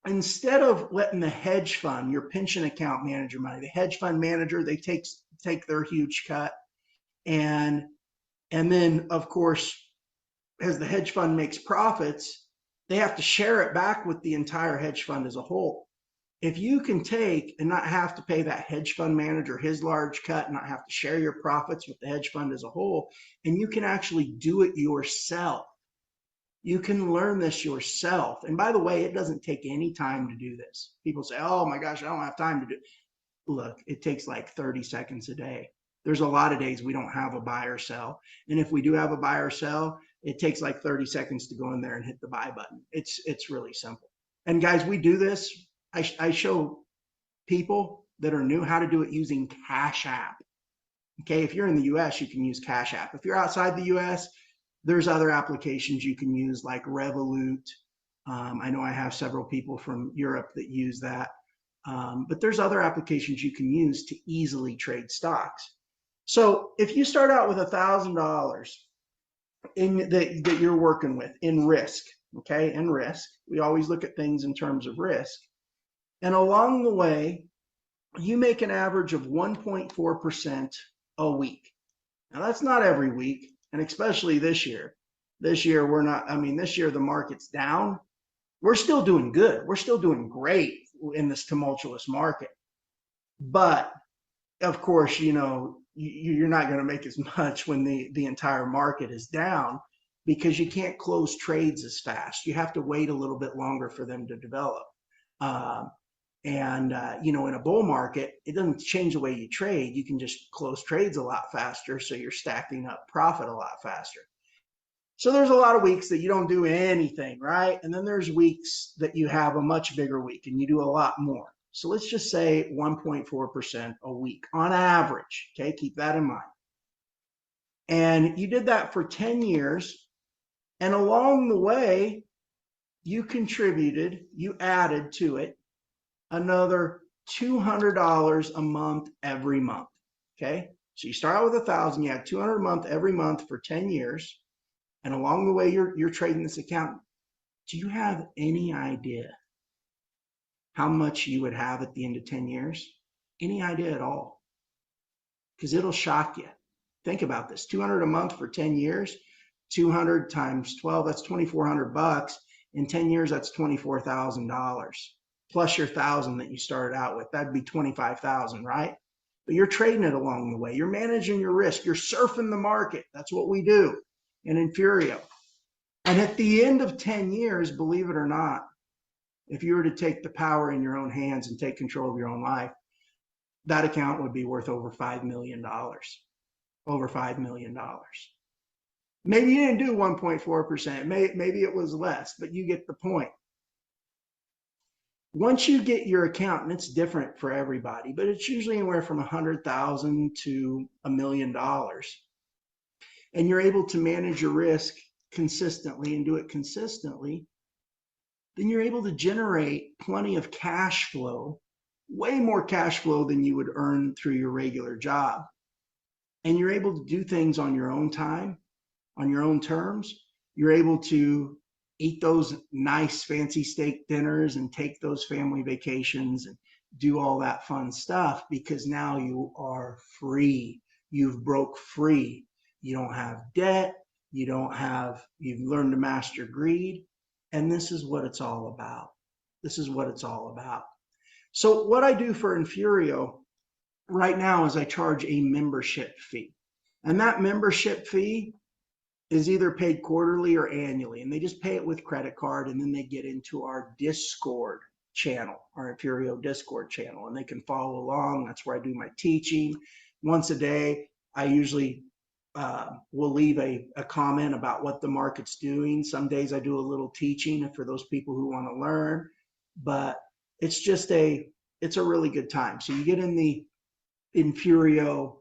instead of letting the hedge fund, your pension account manager money, the hedge fund manager, they take their huge cut. And then, of course, as the hedge fund makes profits, they have to share it back with the entire hedge fund as a whole. If you can take and not have to pay that hedge fund manager his large cut, not have to share your profits with the hedge fund as a whole, and you can actually do it yourself. You can learn this yourself. And by the way, it doesn't take any time to do this. People say, oh my gosh, I don't have time to do it. Look, it takes like 30 seconds a day. There's a lot of days we don't have a buy or sell. And if we do have a buy or sell, it takes like 30 seconds to go in there and hit the buy button. It's really simple. And guys, we do this. I show people that are new how to do it using Cash App. Okay, if you're in the US, you can use Cash App. If you're outside the US, there's other applications you can use like Revolut. I know I have several people from Europe that use that. But there's other applications you can use to easily trade stocks. So if you start out with $1,000 that you're working with in risk, okay, in risk, we always look at things in terms of risk. And along the way, you make an average of 1.4% a week. Now that's not every week, and especially this year. This year this year the market's down. We're still doing good. We're still doing great in this tumultuous market. But of course, you're not going to make as much when the entire market is down, because you can't close trades as fast. You have to wait a little bit longer for them to develop. In a bull market, it doesn't change the way you trade. You can just close trades a lot faster, so you're stacking up profit a lot faster. So there's a lot of weeks that you don't do anything, right? And then there's weeks that you have a much bigger week and you do a lot more. So let's just say 1.4% a week on average, okay? Keep that in mind. And you did that for 10 years, and along the way, you contributed, you added to it another $200 a month every month. Okay. So you start out with 1,000, you have 200 a month every month for 10 years. And along the way, you're trading this account. Do you have any idea how much you would have at the end of 10 years? Any idea at all? Because it'll shock you. Think about this, 200 a month for 10 years, 200 times 12, that's 2,400 bucks. In 10 years, that's $24,000 plus your 1,000 that you started out with. That'd be 25,000, right? But you're trading it along the way. You're managing your risk. You're surfing the market. That's what we do in Enfurio. And at the end of 10 years, believe it or not, if you were to take the power in your own hands and take control of your own life, that account would be worth over $5 million. Over $5 million. Maybe you didn't do 1.4%. Maybe it was less, but you get the point. Once you get your account, and it's different for everybody, but it's usually anywhere from 100,000 to $1 million, and you're able to manage your risk consistently and do it consistently, then you're able to generate plenty of cash flow, way more cash flow than you would earn through your regular job. And you're able to do things on your own time, on your own terms. You're able to eat those nice fancy steak dinners and take those family vacations and do all that fun stuff because now you are free. You've broke free. You don't have debt. You've learned to master greed. And this is what it's all about. This is what it's all about. So what I do for Enfurio right now is I charge a membership fee. And that membership fee is either paid quarterly or annually. And they just pay it with credit card, and then they get into our Discord channel, our Enfurio Discord channel, and they can follow along. That's where I do my teaching. Once a day, I usually will leave a comment about what the market's doing. Some days I do a little teaching for those people who want to learn, but it's a really good time. So you get in the Enfurio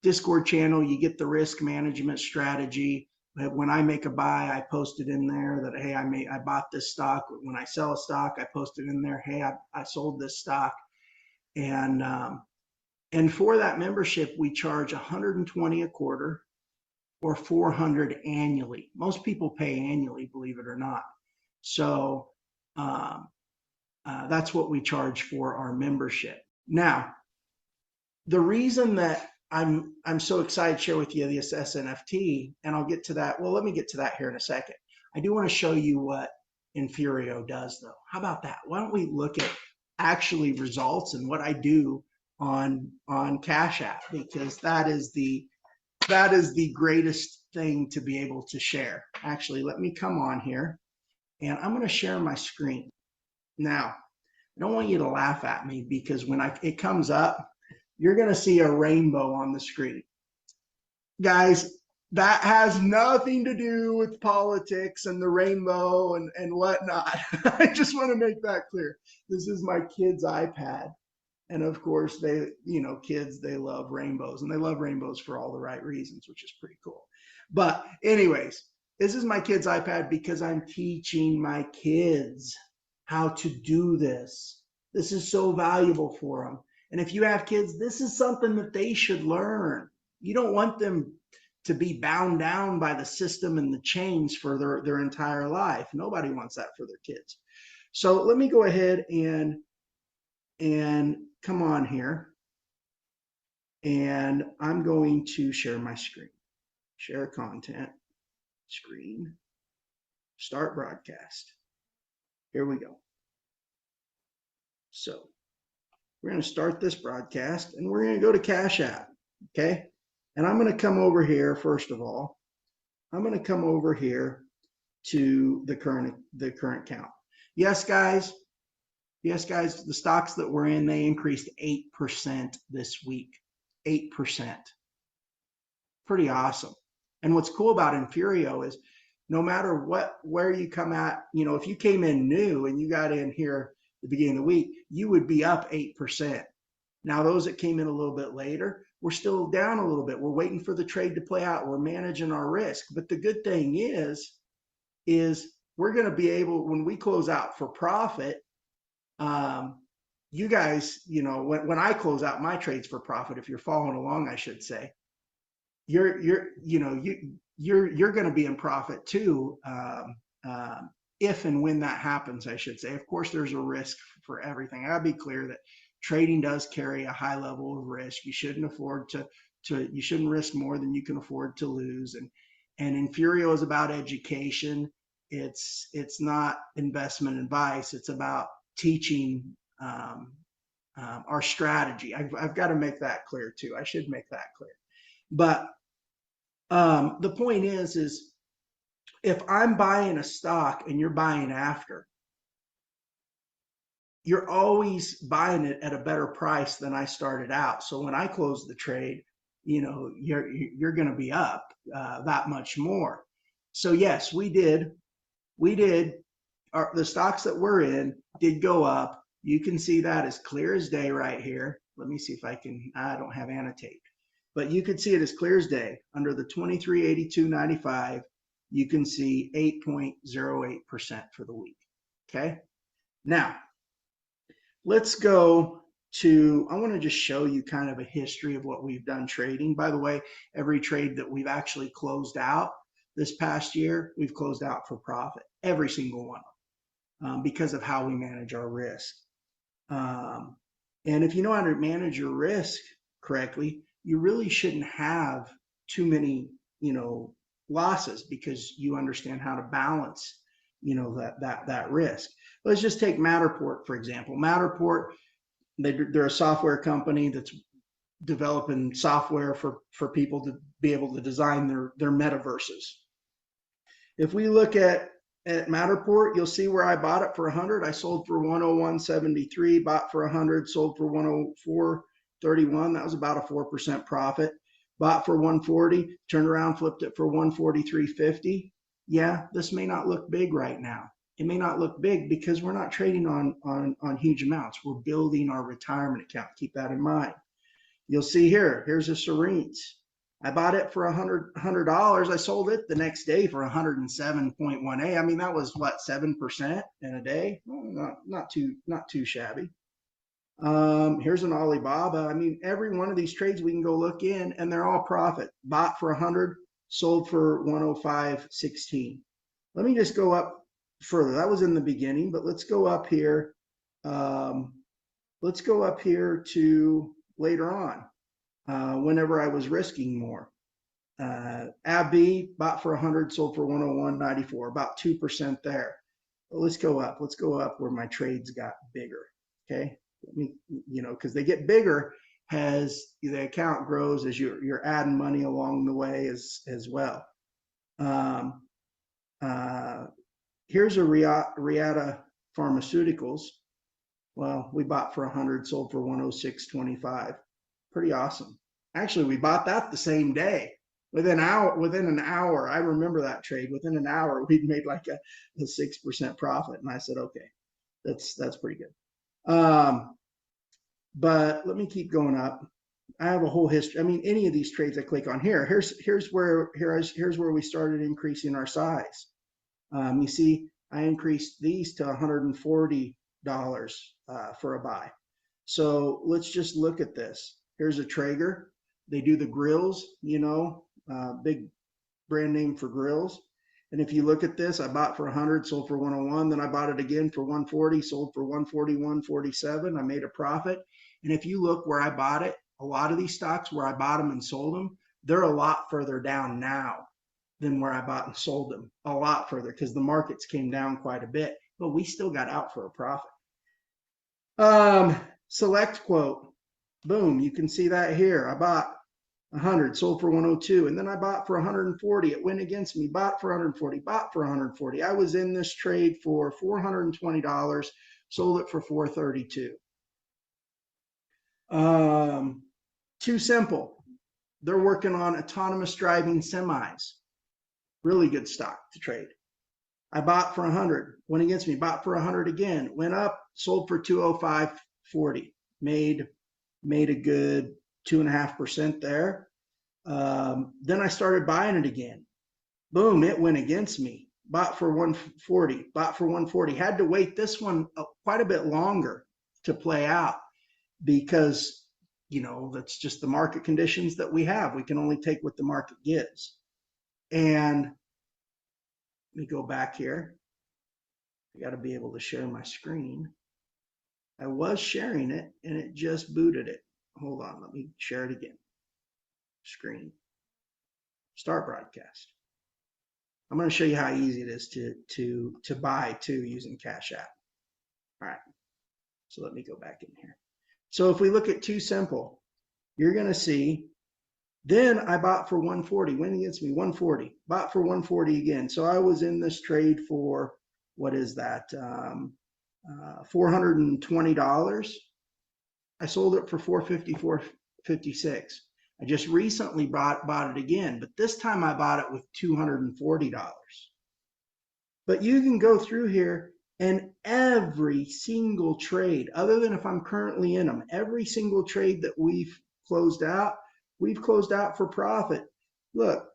Discord channel, you get the risk management strategy. When I make a buy, I post it in there that, hey, I bought this stock. When I sell a stock, I post it in there, hey, I sold this stock. And for that membership, we charge $120 a quarter or $400 annually. Most people pay annually, believe it or not. So that's what we charge for our membership. Now, the reason that I'm so excited to share with you this SNFT, and I'll get to that. Well, let me get to that here in a second. I do want to show you what Enfurio does, though. How about that? Why don't we look at actually results and what I do on Cash App, because that is the greatest thing to be able to share. Actually, let me come on here, and I'm going to share my screen. Now, I don't want you to laugh at me because when it comes up, you're going to see a rainbow on the screen. Guys, that has nothing to do with politics and the rainbow and whatnot. I just want to make that clear. This is my kid's iPad. And of course, kids, they love rainbows, and they love rainbows for all the right reasons, which is pretty cool. But anyways, this is my kid's iPad because I'm teaching my kids how to do this. This is so valuable for them. And if you have kids, this is something that they should learn. You don't want them to be bound down by the system and the chains for their entire life. Nobody wants that for their kids. So let me go ahead and come on here. And I'm going to share my screen. Share content, screen, start broadcast. Here we go. So we're going to start this broadcast, and we're going to go to Cash App, okay? And I'm going to come over here, first of all. I'm going to come over here to the current count. Yes, guys, the stocks that we're in, they increased 8% this week. 8%. Pretty awesome. And what's cool about Enfurio is no matter where you come at, if you came in new and you got in here the beginning of the week, you would be up 8%. Now, those that came in a little bit later, we're still down a little bit. We're waiting for the trade to play out. We're managing our risk. But the good thing is we're going to be able, when we close out for profit, You guys, you know, when I close out my trades for profit, if you're following along, I should say, you're going to be in profit too. If and when that happens, I should say. Of course, there's a risk for everything. I gotta be clear that trading does carry a high level of risk. You shouldn't afford you shouldn't risk more than you can afford to lose. And Enfurio is about education. It's not investment advice. It's about teaching our strategy. I've got to make that clear too. I should make that clear. But the point is if I'm buying a stock and you're buying after, you're always buying it at a better price than I started out. So when I close the trade, you know, you're going to be up that much more. So yes, we did. The stocks that we're in did go up. You can see that as clear as day right here. Let me see if I don't have annotate, but you can see it as clear as day under the 2382.95. You can see 8.08% for the week. Okay. Now let's go to, I want to just show you kind of a history of what we've done trading. By the way, every trade that we've actually closed out this past year, we've closed out for profit, every single one of them, because of how we manage our risk. And if you know how to manage your risk correctly, you really shouldn't have too many, you know, losses because you understand how to balance, you know, that risk. Let's just take Matterport, for example. Matterport, they're a software company that's developing software for people to be able to design their metaverses. If we look at Matterport, you'll see where I bought it for 100. I sold for 101.73, bought for 100, sold for 104.31. That was about a 4% profit. Bought for 140, turned around, flipped it for 143.50. Yeah, this may not look big right now. It may not look big because we're not trading on huge amounts. We're building our retirement account. Keep that in mind. You'll see here's a Serenes. I bought it for $100. I sold it the next day for 107.18. I mean, that was what, 7% in a day? Not too shabby. Here's an Alibaba. I mean, every one of these trades we can go look in and they're all profit. Bought for 100, sold for 105.16. Let me just go up further. That was in the beginning, but let's go up here. Let's go up here to later on, whenever I was risking more. AbbVie, bought for 100, sold for 101.94, about 2% there. But let's go up. Let's go up where my trades got bigger. Okay. Let me, you know, because they get bigger as the account grows, as you're adding money along the way as well. Here's a Reata Pharmaceuticals. Well, we bought for 100, sold for 106.25. Pretty awesome. Actually, we bought that the same day. Within an hour, I remember that trade. Within an hour, we'd made like a 6% profit. And I said, okay, that's pretty good. But let me keep going up. I have a whole history. I mean, any of these trades I click on here, here's where we started increasing our size. You see, I increased these to $140 for a buy. So let's just look at this. Here's a Traeger. They do the grills, you know, big brand name for grills. And if you look at this, I bought for 100, sold for 101. Then I bought it again for 140, sold for 141.47. I made a profit. And if you look where I bought it, a lot of these stocks where I bought them and sold them, they're a lot further down now than where I bought and sold them. A lot further because the markets came down quite a bit, but we still got out for a profit. Select quote. Boom, you can see that here. I bought 100, sold for 102, and then I bought for 140. It went against me, bought for 140, bought for 140. I was in this trade for $420, sold it for $432. Too simple. They're working on autonomous driving semis. Really good stock to trade. I bought for 100, went against me, bought for 100 again, went up, sold for 205.40. Made a good 2.5% there. Then I started buying it again. Boom, it went against me. Bought for 140, bought for 140. Had to wait this one quite a bit longer to play out because, you know, that's just the market conditions that we have. We can only take what the market gives. And let me go back here. I got to be able to share my screen. I was sharing it and it just booted it. Hold on, let me share it again. Screen. Start broadcast. I'm going to show you how easy it is to buy too using Cash App. All right. So let me go back in here. So if we look at Too Simple, you're going to see, then I bought for 140, went against me 140, bought for 140 again. So I was in this trade for, what is that? $420. I sold it for $450, $456. I just recently bought it again, but this time I bought it with $240. But you can go through here and every single trade, other than if I'm currently in them, every single trade that we've closed out for profit. Look,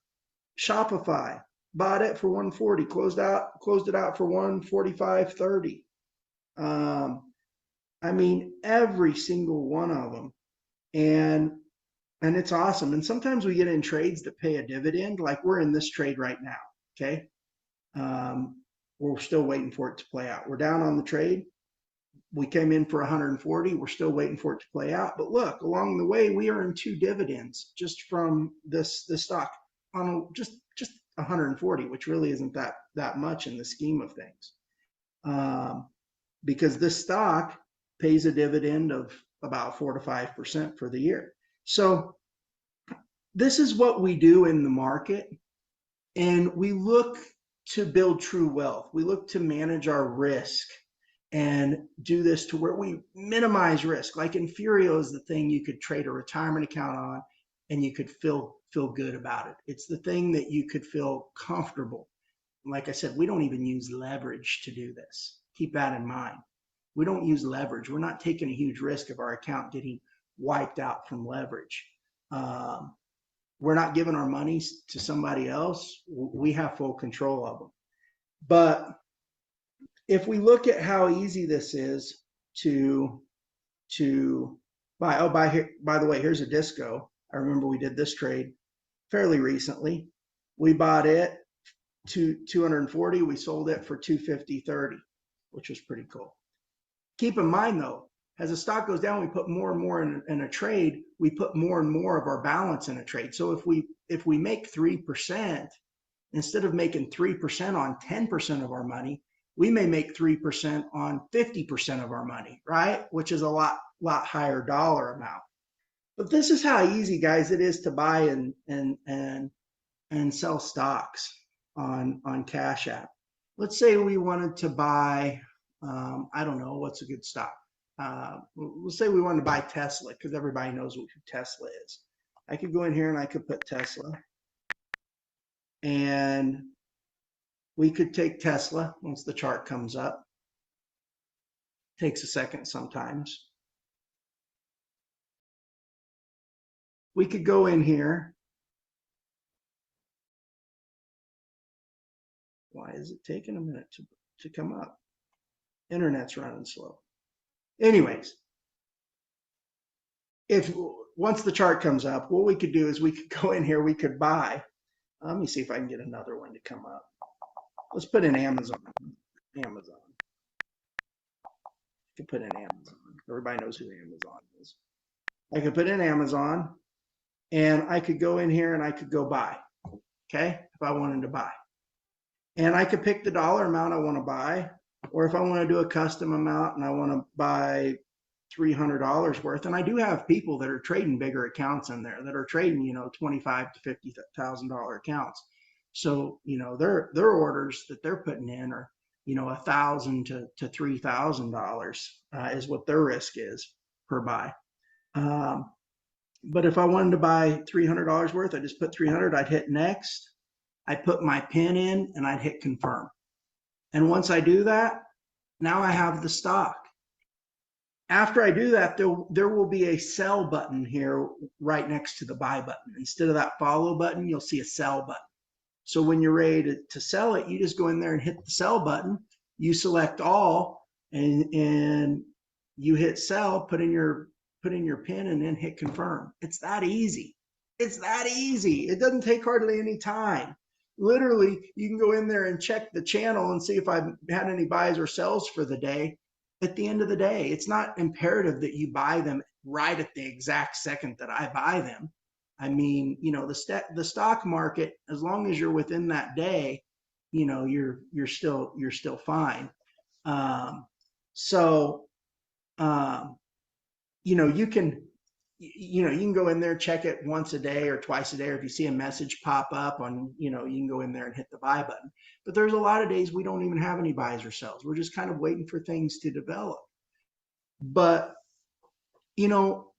Shopify, bought it for 140, closed it out for 145.30. I mean, every single one of them. And it's awesome. And sometimes we get in trades that pay a dividend, like we're in this trade right now, okay? We're still waiting for it to play out. We're down on the trade. We came in for 140. We're still waiting for it to play out. But look, along the way, we earned 2 dividends just from this stock on just 140, which really isn't that much in the scheme of things. Because this stock pays a dividend of about 4 to 5% for the year. So this is what we do in the market, and we look to build true wealth. We look to manage our risk and do this to where we minimize risk. Like Enfurio is the thing you could trade a retirement account on and you could feel good about it. It's the thing that you could feel comfortable. Like I said, we don't even use leverage to do this. Keep that in mind. We don't use leverage. We're not taking a huge risk of our account getting wiped out from leverage. We're not giving our monies to somebody else. We have full control of them. But if we look at how easy this is to buy, by the way, here's a disco. I remember we did this trade fairly recently. We bought it to 240. We sold it for 250.30, which was pretty cool. Keep in mind though, as the stock goes down, we put more and more in a trade. We put more and more of our balance in a trade. So if we make 3%, instead of making 3% on 10% of our money, we may make 3% on 50% of our money, right? Which is a lot higher dollar amount. But this is how easy, guys, it is to buy and sell stocks on Cash App. Let's say we wanted to buy, I don't know, what's a good stock? Let's say we wanted to buy Tesla, because everybody knows who Tesla is. I could go in here and I could put Tesla. And we could take Tesla once the chart comes up. Takes a second sometimes. We could go in here. Why is it taking a minute to come up? Internet's running slow. Anyways, once the chart comes up, what we could do is we could go in here, we could buy. Let me see if I can get another one to come up. Let's put in Amazon. Amazon. I could put in Amazon. Everybody knows who Amazon is. I could put in Amazon, and I could go in here and I could go buy. Okay, if I wanted to buy. And I could pick the dollar amount I want to buy, or if I want to do a custom amount and I want to buy $300 worth. And I do have people that are trading bigger accounts in there that are trading, you know, $25,000 to $50,000 accounts. So, you know, their orders that they're putting in are, you know, $1,000 to $3,000 is what their risk is per buy. But if I wanted to buy $300 worth, I just put 300. I'd hit next. I'd put my PIN in and I'd hit confirm. And once I do that, now I have the stock. After I do that, there will be a sell button here right next to the buy button. Instead of that follow button, you'll see a sell button. So when you're ready to sell it, you just go in there and hit the sell button. You select all, and you hit sell, put in your pin, and then hit confirm. It's that easy. It's that easy. It doesn't take hardly any time. Literally, you can go in there and check the channel and see if I've had any buys or sells for the day. At the end of the day, it's not imperative that you buy them right at the exact second that I buy them. I mean, you know, the stock market, as long as you're within that day, you know, you're still fine. So, you know, you can go in there, check it once a day or twice a day, or if you see a message pop up on, you know, you can go in there and hit the buy button. But there's a lot of days we don't even have any buys or sells. We're just kind of waiting for things to develop. But, you know,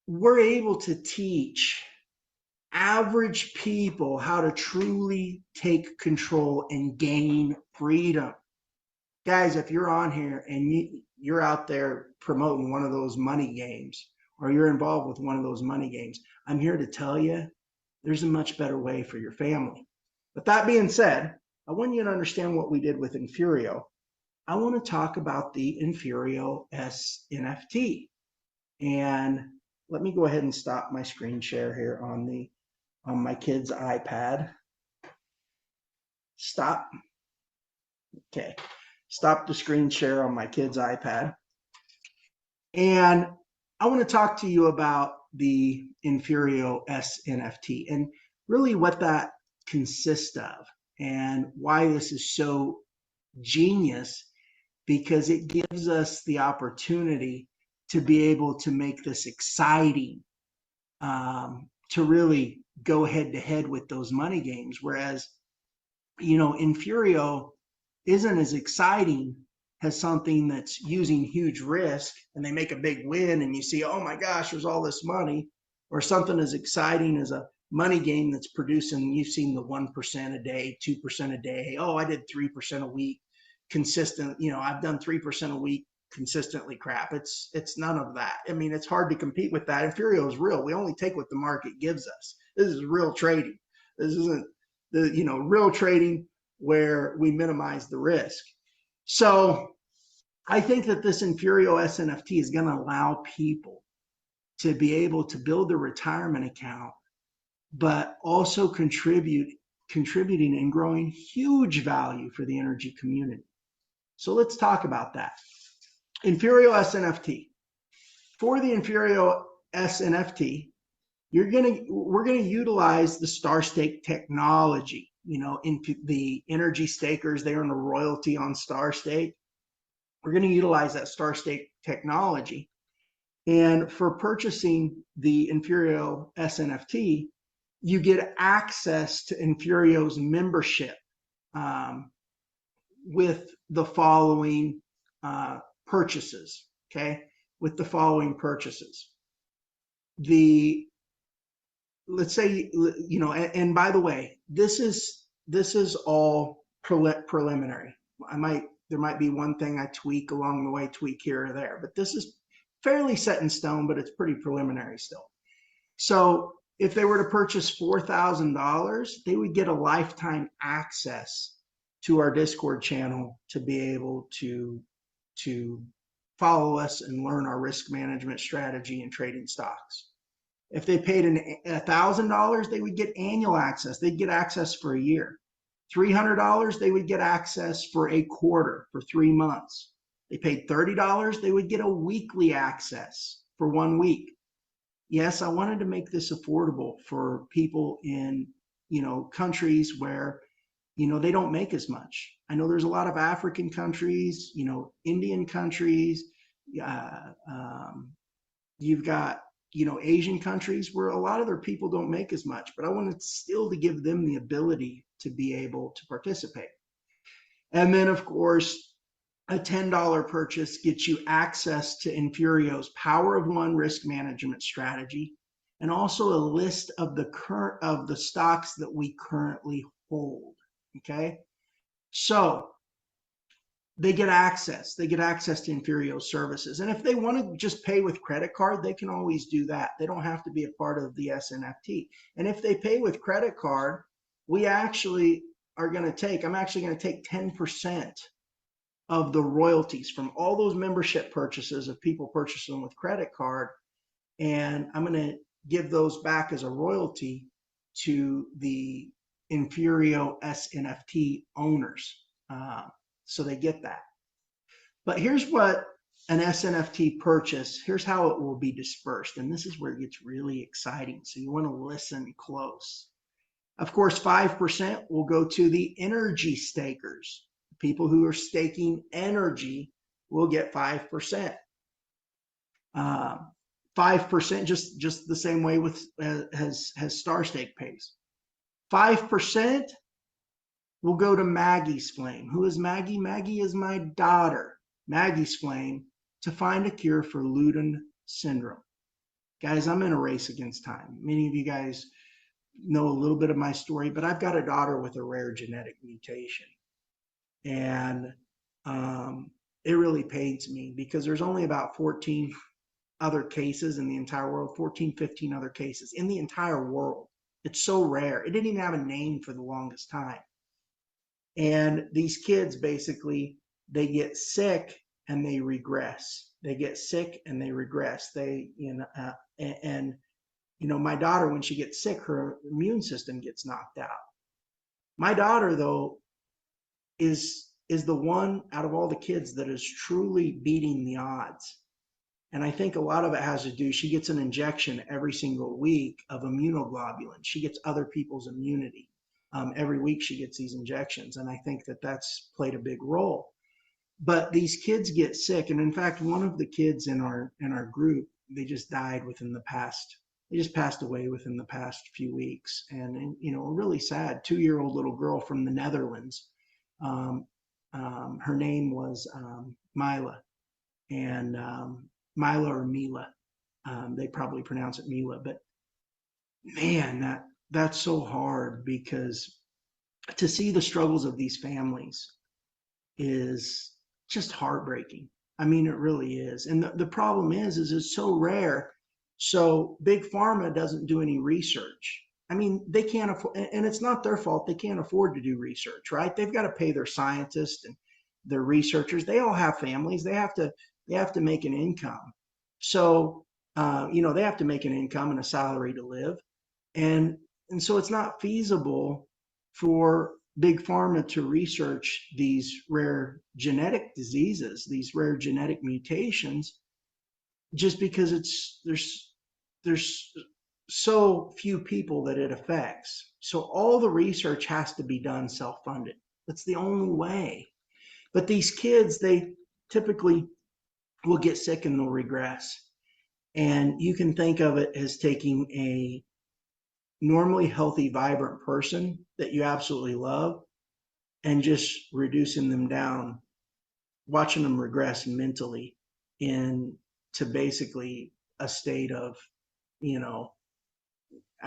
we're able to teach average people how to truly take control and gain freedom. Guys, if you're on here and you're out there promoting one of those money games, or you're involved with one of those money games, I'm here to tell you there's a much better way for your family. But that being said, I want you to understand what we did with Enfurio. I want to talk about the Enfurio S NFT. And let me go ahead and stop my screen share here on my kid's iPad. Stop. Okay. Stop the screen share on my kid's iPad. And I want to talk to you about the Enfurio S NFT and really what that consists of and why this is so genius, because it gives us the opportunity to be able to make this exciting, to really go head to head with those money games. Whereas, you know, Enfurio isn't as exciting as something that's using huge risk and they make a big win and you see, oh my gosh, there's all this money, or something as exciting as a money game that's producing, you've seen the 1% a day, 2% a day. Oh, I did 3% a week consistent. You know, I've done 3% a week consistently crap. It's none of that. I mean, it's hard to compete with that. Enfurio is real. We only take what the market gives us. This is real trading. This isn't the, you know, real trading where we minimize the risk. So I think that this Enfurio S NFT is going to allow people to be able to build a retirement account, but also contributing and growing huge value for the energy community. So let's talk about that. Enfurio S NFT. For the Enfurio S NFT, we're going to utilize the Star Stake technology. You know, into the energy stakers, they earn a royalty on Star Stake. We're going to utilize that Star Stake technology. And for purchasing the Enfurio S NFT, you get access to Enfurio's membership with the following purchases. Okay, with the following purchases. Let's say, you know, and by the way, this is all preliminary. There might be one thing I tweak along the way, tweak here or there, but this is fairly set in stone, but it's pretty preliminary still. So if they were to purchase $4,000, they would get a lifetime access to our Discord channel to be able to follow us and learn our risk management strategy and trading stocks. If they paid $1,000, they would get annual access. They'd get access for a year. $300, they would get access for a quarter, for 3 months. They paid $30, they would get a weekly access for 1 week. Yes, I wanted to make this affordable for people in, you know, countries where, you know, they don't make as much. I know there's a lot of African countries, you know, Indian countries. You've got, you know, Asian countries where a lot of their people don't make as much, but I wanted still to give them the ability to be able to participate. And then, of course, a $10 purchase gets you access to Enfurio's Power of One risk management strategy, and also a list of the stocks that we currently hold. Okay, so they get access. They get access to Enfurio services, and if they want to just pay with credit card, they can always do that. They don't have to be a part of the SNFT. And if they pay with credit card, we actually are going to take. I'm actually going to take 10% of the royalties from all those membership purchases of people purchasing with credit card. And I'm going to give those back as a royalty to the Enfurio SNFT owners. So they get that. But here's what an SNFT purchase, here's how it will be dispersed. And this is where it gets really exciting. So you want to listen close. Of course, 5% will go to the energy stakers. People who are staking energy will get 5%. 5%, just the same way with as Star Stake pays. 5% will go to Maggie's Flame. Who is Maggie? Maggie is my daughter. Maggie's Flame, to find a cure for Luden syndrome. Guys, I'm in a race against time. Many of you guys know a little bit of my story, but I've got a daughter with a rare genetic mutation. And it really pains me because there's only about 14 other cases in the entire world, 14, 15 other cases in the entire world. It's so rare. It didn't even have a name for the longest time. And these kids basically, they get sick and they regress. They get sick and they regress. My daughter, when she gets sick, her immune system gets knocked out. My daughter, though, is the one out of all the kids that is truly beating the odds. And I think a lot of it has to do, she gets an injection every single week of immunoglobulin. She gets other people's immunity. Every week she gets these injections. And I think that that's played a big role. But these kids get sick. And in fact, one of the kids in our group, they just died they just passed away within the past few weeks. And really sad, 2-year-old little girl from the Netherlands. Her name was Mila. And Mila or Mila. They probably pronounce it Mila, but man, that's so hard, because to see the struggles of these families is just heartbreaking. I mean, it really is. And the problem is it's so rare. So Big Pharma doesn't do any research. I mean, they can't afford, and it's not their fault. They can't afford to do research, right? They've got to pay their scientists and their researchers. They all have families. They have to make an income. So, they have to make an income and a salary to live. And so it's not feasible for Big Pharma to research these rare genetic diseases, these rare genetic mutations, just because there's so few people that it affects. So all the research has to be done self-funded. That's the only way. But these kids, they typically will get sick and they'll regress. And you can think of it as taking a normally healthy, vibrant person that you absolutely love and just reducing them down, watching them regress mentally into basically a state of, I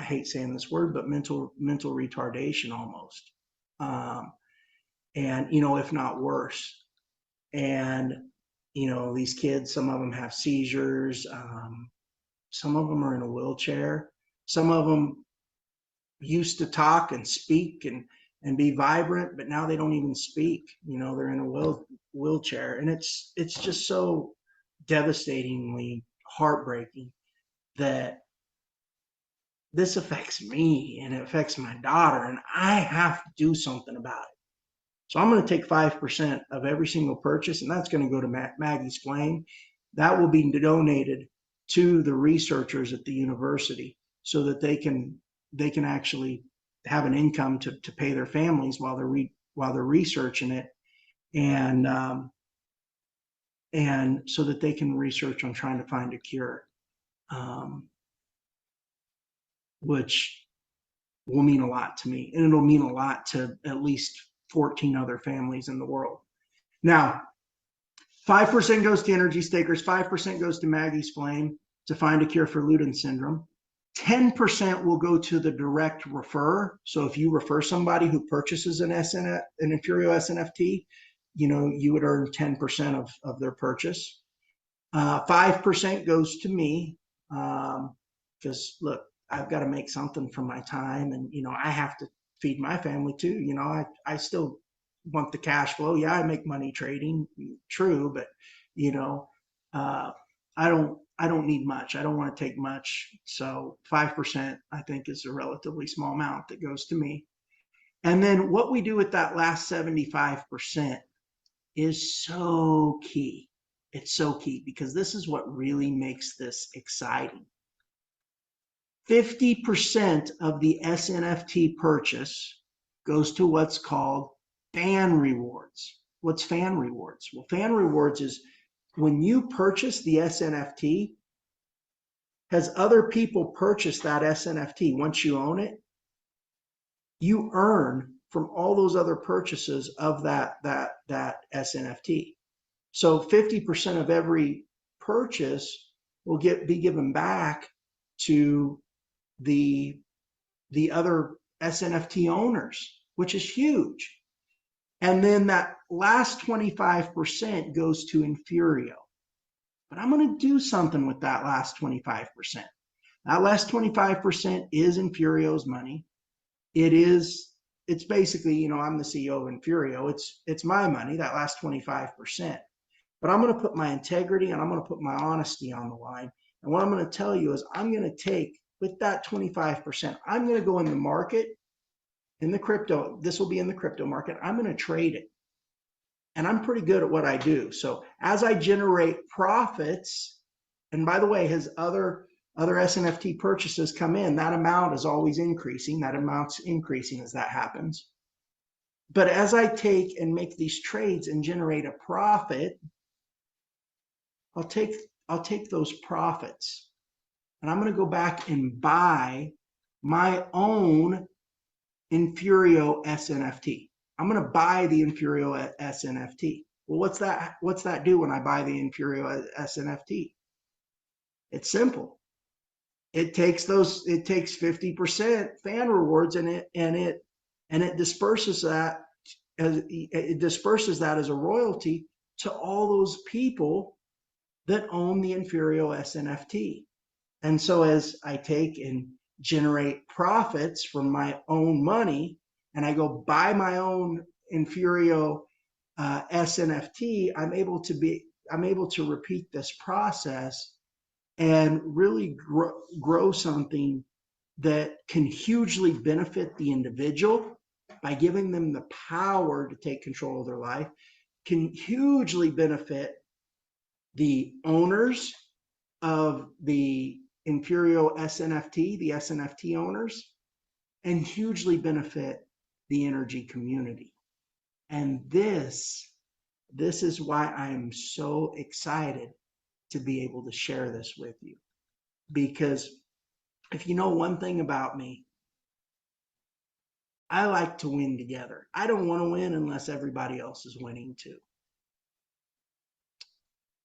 hate saying this word, but mental retardation almost. And, if not worse. And, these kids, some of them have seizures. Some of them are in a wheelchair. Some of them used to talk and speak and be vibrant, but now they don't even speak. They're in a wheelchair. And it's just so devastatingly heartbreaking that this affects me and it affects my daughter, and I have to do something about it. So I'm going to take 5% of every single purchase, and that's going to go to Maggie's Flame. That will be donated to the researchers at the university so that they can actually have an income to pay their families while they're researching it, and so that they can research on trying to find a cure, which will mean a lot to me, and it'll mean a lot to at least 14 other families in the world. Now, 5% goes to energy stakers, 5% goes to Maggie's Flame to find a cure for Luden syndrome. 10% will go to the direct refer. So if you refer somebody who purchases an Enfurio SNFT, you would earn 10% of their purchase. 5% goes to me, because look, I've got to make something from my time, and I have to feed my family too. I still want the cash flow. Yeah, I make money trading, true, but you know, I don't need much. I don't want to take much. So 5% I think is a relatively small amount that goes to me. And then what we do with that last 75% is so key. It's so key because this is what really makes this exciting. 50% of the SNFT purchase goes to what's called fan rewards. What's fan rewards? Well, fan rewards is when you purchase the SNFT, has other people purchased that SNFT once you own it, you earn from all those other purchases of that SNFT. So 50% of every purchase will be given back to the other SNFT owners, which is huge. And then that last 25% goes to Enfurio. But I'm going to do something with that last 25%. That last 25% is Enfurio's money. It's basically, you know, I'm the CEO of Enfurio. It's my money, that last 25%. But I'm going to put my integrity and I'm going to put my honesty on the line. And what I'm going to tell you is I'm going to take, with that 25%, I'm going to go in the market, in the crypto, this will be in the crypto market, I'm going to trade it. And I'm pretty good at what I do. So as I generate profits, and by the way, his other SNFT purchases come in, that amount is always increasing. That amount's increasing as that happens. But as I take and make these trades and generate a profit, I'll take those profits and I'm going to go back and buy my own Enfurio SNFT. I'm going to buy the Enfurio SNFT. Well, what's that do when I buy the Enfurio SNFT? It's simple. It takes 50% fan rewards and it disperses that as a royalty to all those people that own the Enfurio SNFT. And so as I take and generate profits from my own money and I go buy my own Enfurio SNFT, I'm able to repeat this process and really grow something that can hugely benefit the individual by giving them the power to take control of their life, can hugely benefit the owners of the Enfurio SNFT, the SNFT owners, and hugely benefit the energy community. And this is why I'm so excited to be able to share this with you. Because if you know one thing about me, I like to win together. I don't want to win unless everybody else is winning too.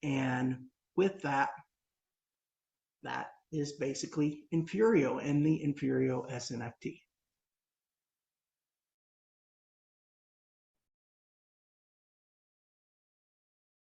And with that is basically Enfurio and the Enfurio SNFT.